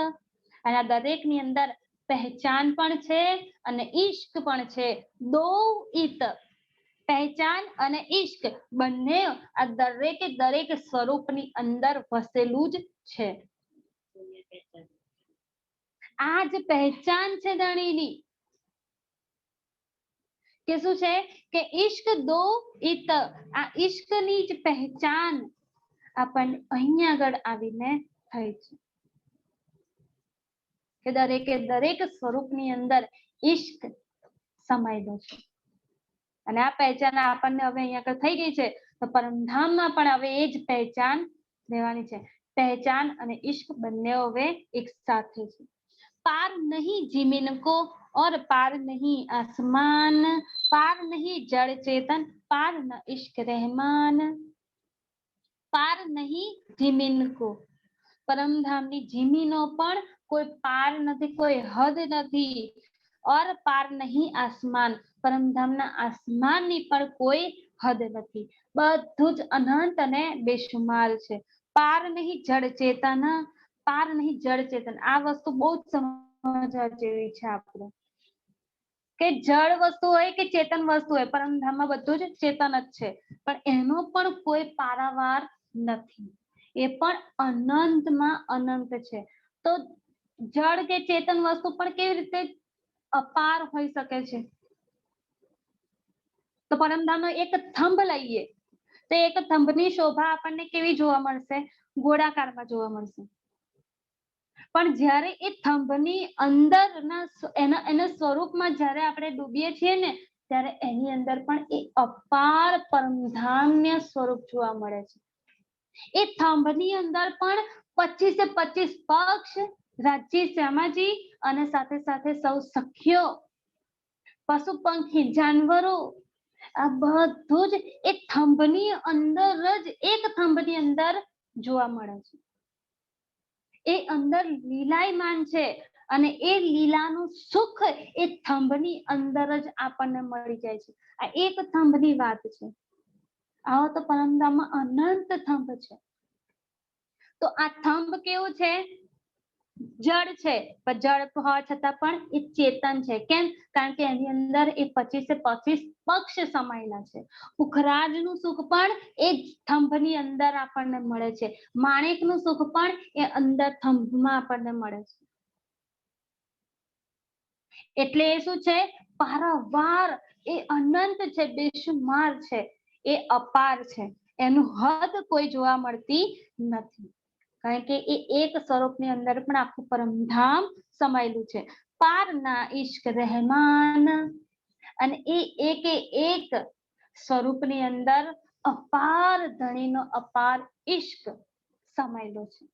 અને આ દરેકની અંદર પહેચાન પણ છે અને ઈશ્ક પણ છે. દો ઈત, પહેચાન અને ઈશ્ક બંને આ દરેક સ્વરૂપની અંદર વસેલું જ છે. આ જ પહેચાન છે ધણીની, કે શું છે? કે ઈશ્ક દો ઈત, આ ઈશ્કની જ પહેચાન આપણને અહીંયા આગળ આવીને થઈ છે. કે દરેક સ્વરૂપની અંદર ઈશ્ક સમાયેલો છે. અને આ પહેચાન આપણને હવે અહીંયા આગળ થઈ ગઈ છે, તો પરમધામમાં પણ હવે એ જ પહેચાન રહેવાની છે. પહેચાન અને ઈશ્ક બંને હવે એક સાથે છે. पार नहीं जीमिन को और पार नहीं आसमान, पार नहीं जड़ चेतन, पार न इश्क रहमान, पार नहीं जीमिन को, પરમધામની જીમીનો પણ કોઈ પાર નથી, કોઈ હદ નથી. और पार नहीं आसमान, પરમધામના આસમાનની પણ કોઈ હદ નથી. બધું જ અનંત અને બેશુમાર છે. પાર નહીં જડ ચેતન, પાર નહીં જડ ચેતન, આ વસ્તુ બહુ જ સમજવા જેવી છે આપણે, કે જળ વસ્તુ હોય કે ચેતન વસ્તુ હોય, પરમધામમાં બધું જ ચેતન જ છે, પણ એનો પણ કોઈ પારાવાર નથી. એ પણ અનંતમાં અનંત છે. તો જળ કે ચેતન વસ્તુ પણ કેવી રીતે અપાર હોઈ શકે છે? તો પરમધામનો એક થંભ લઈએ, તો એક થંભની શોભા આપણને કેવી જોવા મળશે? ગોળાકારમાં જોવા મળશે. પણ જ્યારે એ થંભની અંદરના એના સ્વરૂપમાં જ્યારે આપણે ડૂબીએ છીએ ને, ત્યારે એની અંદર પણ એ અપાર પરમધામ્ય સ્વરૂપ જોવા મળે છે. એ થંભની અંદર પણ 25 પક્ષ, રાજ્ય શ્યામાજી અને સાથે સાથે સૌ સખીઓ, પશુ પંખી, જાનવરો, આ બધું જ એ થંભની અંદર જ, એક થંભની અંદર જોવા મળે છે. એ અંદર લીલાયમાન છે, અને એ લીલાનું સુખ એ થંભની અંદર જ આપણને મળી જાય છે. આ એક થંભની વાત છે. આવો તો પરમધામમાં અનંત થંભ છે. તો આ થંભ કેવું છે? જળ છે પણ જળ હોવા છતાં પણ એ ચેતન છે. કેમ? કારણ કે એની અંદર એ 25 પક્ષ સમાયેલા છે. પુખરાજનું સુખ પણ એ થંભની અંદર આપણને મળે છે. માણેકનું સુખ પણ એ અંદર થંભમાં આપણને મળે છે. એટલે એ શું છે? પારાવાર, એ અનંત છે, બેશુમાર છે, એ અપાર છે. એનું હદ કોઈ જોવા મળતી નથી. કારણ કે એ એક સ્વરૂપની અંદર પણ આખું પરમધામ સમાયેલું છે. પારના ઈશ્ક રહેમાન, અને એ એક સ્વરૂપની અંદર અપાર ધણીનો અપાર ઈશ્ક સમાયેલો છે.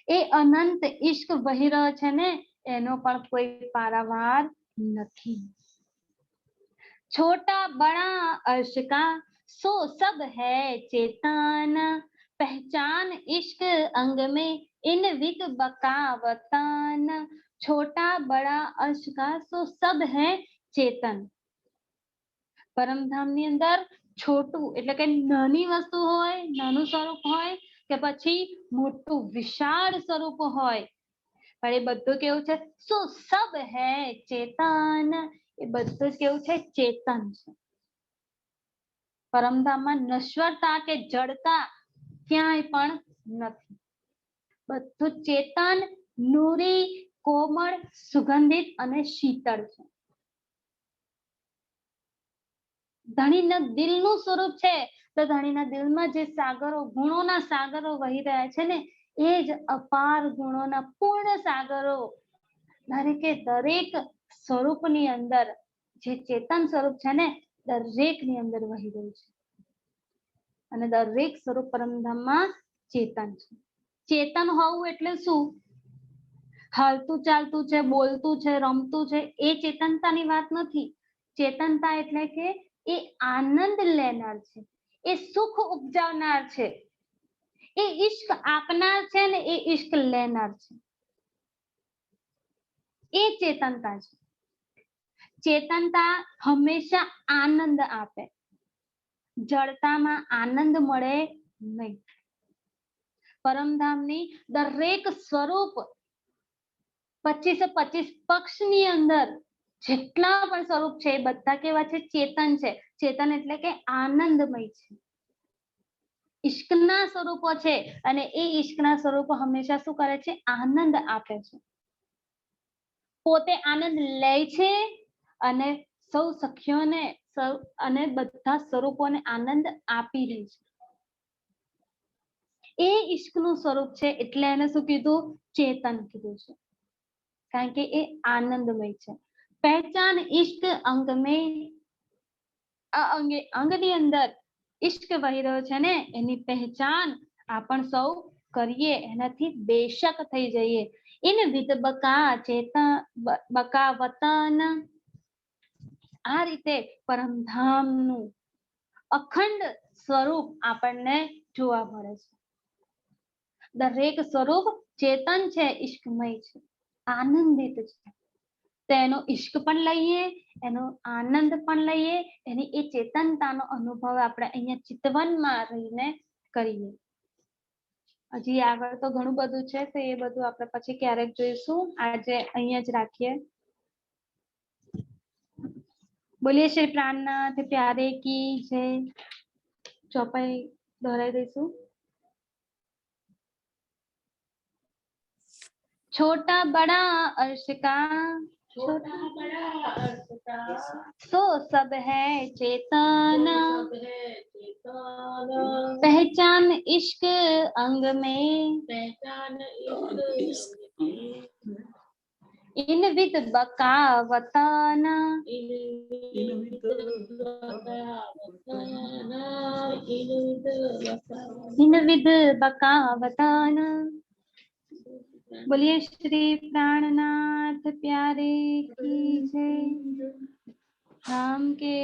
એ અનંત ઈશ્ક વહી રહ્યો છે ને, એનો પણ કોઈ પારાવાર નથી. छोटा बड़ा अर्श का सो सब है चेतन, पहचान इश्क अंग में इन विद बकावतन. छोटा बड़ा अर्श का सो सब है चेतन. પરમધામ ની અંદર છોટું એટલે કે નાની વસ્તુ હોય, નાનું સ્વરૂપ હોય કે પછી મોટું વિશાળ સ્વરૂપ હોય, પણ એ બધું કેવું છે? સો સબ હે ચેતન. એ બધું જ કેવું છે? ચેતન છે. પરમધામમાં નશ્વરતા કે જડતા ક્યાંય પણ નથી. બધું ચેતન, નૂરી, કોમળ, સુગંધિત અને શીતળ છે. ધણીના દિલનું સ્વરૂપ છે, તો ધણીના દિલમાં જે સાગરો, ગુણોના સાગરો વહી રહ્યા છે ને, એ જ અપાર ગુણોના પૂર્ણ સાગરો દરેકે દરેક સ્વરૂપની અંદર, જે ચેતન સ્વરૂપ છે ને, દરેકની અંદર વહી રહ્યું છે. અને દરેક સ્વરૂપ પરમધામમાં ચેતન છે. ચેતન હોવું એટલે શું? હાલતું ચાલતું છે, બોલતું છે, રમતું છે, એ ચેતનતાની વાત નથી. ચેતનતા એટલે કે એ આનંદ લેનાર છે, એ સુખ ઉપજાવનાર છે, એ ઈશ્ક આપનાર છે ને એ ઈશ્ક લેનાર છે. એ ચેતનતા છે. ચેતનતા હંમેશા આનંદ આપે, જડતામાં આનંદ મળે નહીં. પરમધામની દરેક સ્વરૂપ 25 પક્ષની અંદર જેટલા પણ સ્વરૂપ છે એ બધા કેવા છે? ચેતન છે. ચેતન એટલે કે આનંદમય છે, ઈશ્કના સ્વરૂપો છે, અને એ ઈશ્કના સ્વરૂપો હંમેશા શું કરે છે? આનંદ આપે છે. પોતે આનંદ લે છે અને સૌ સખીઓને અને બધા સ્વરૂપોને આનંદ આપી રહી છે. એ ઈશ્કનું સ્વરૂપ છે, એટલે એને શું કીધું? ચેતન કીધું છે. કારણ કે એ આનંદમય છે. પહેચાન ઇશ્ક અંગ મેં, અંગની અંદર ઇશ્ક વહી રહ્યો છે ને, એની પહેચાન આપણ સૌ કરીએ, એનાથી બેશક થઈ જઈએ. ઇન વિદ બકા ચેતન બકા વતન. આ રીતે પરમધામનું અખંડ સ્વરૂપ આપણને જોવા મળે છે. દરેક સ્વરૂપ ચેતન છે, ઈશ્કમય છે, આનંદિત છે. તો એનો ઈશ્ક પણ લઈએ, એનો આનંદ પણ લઈએ, એની એ ચેતનતાનો અનુભવ આપણે અહીંયા ચિતવનમાં રહીને કરીએ. હજી આગળ તો ઘણું બધું છે, તો એ બધું આપણે પછી ક્યારેક જોઈશું. આજે અહીંયા જ રાખીએ. બોલીએ શ્રી પ્રાણનાથ પ્યારે કી જય. ચોપાઈ દોહરાઈ દઈશું. छोटा बड़ा अर्श का, छोटा बड़ा अर्श का सो सब है चेतन, पहचान इश्क अंग में, पहचान इन विद बकावतन, इन विद बकावतन. बोलिए श्री प्राणनाथ प्यारे की जय. राम के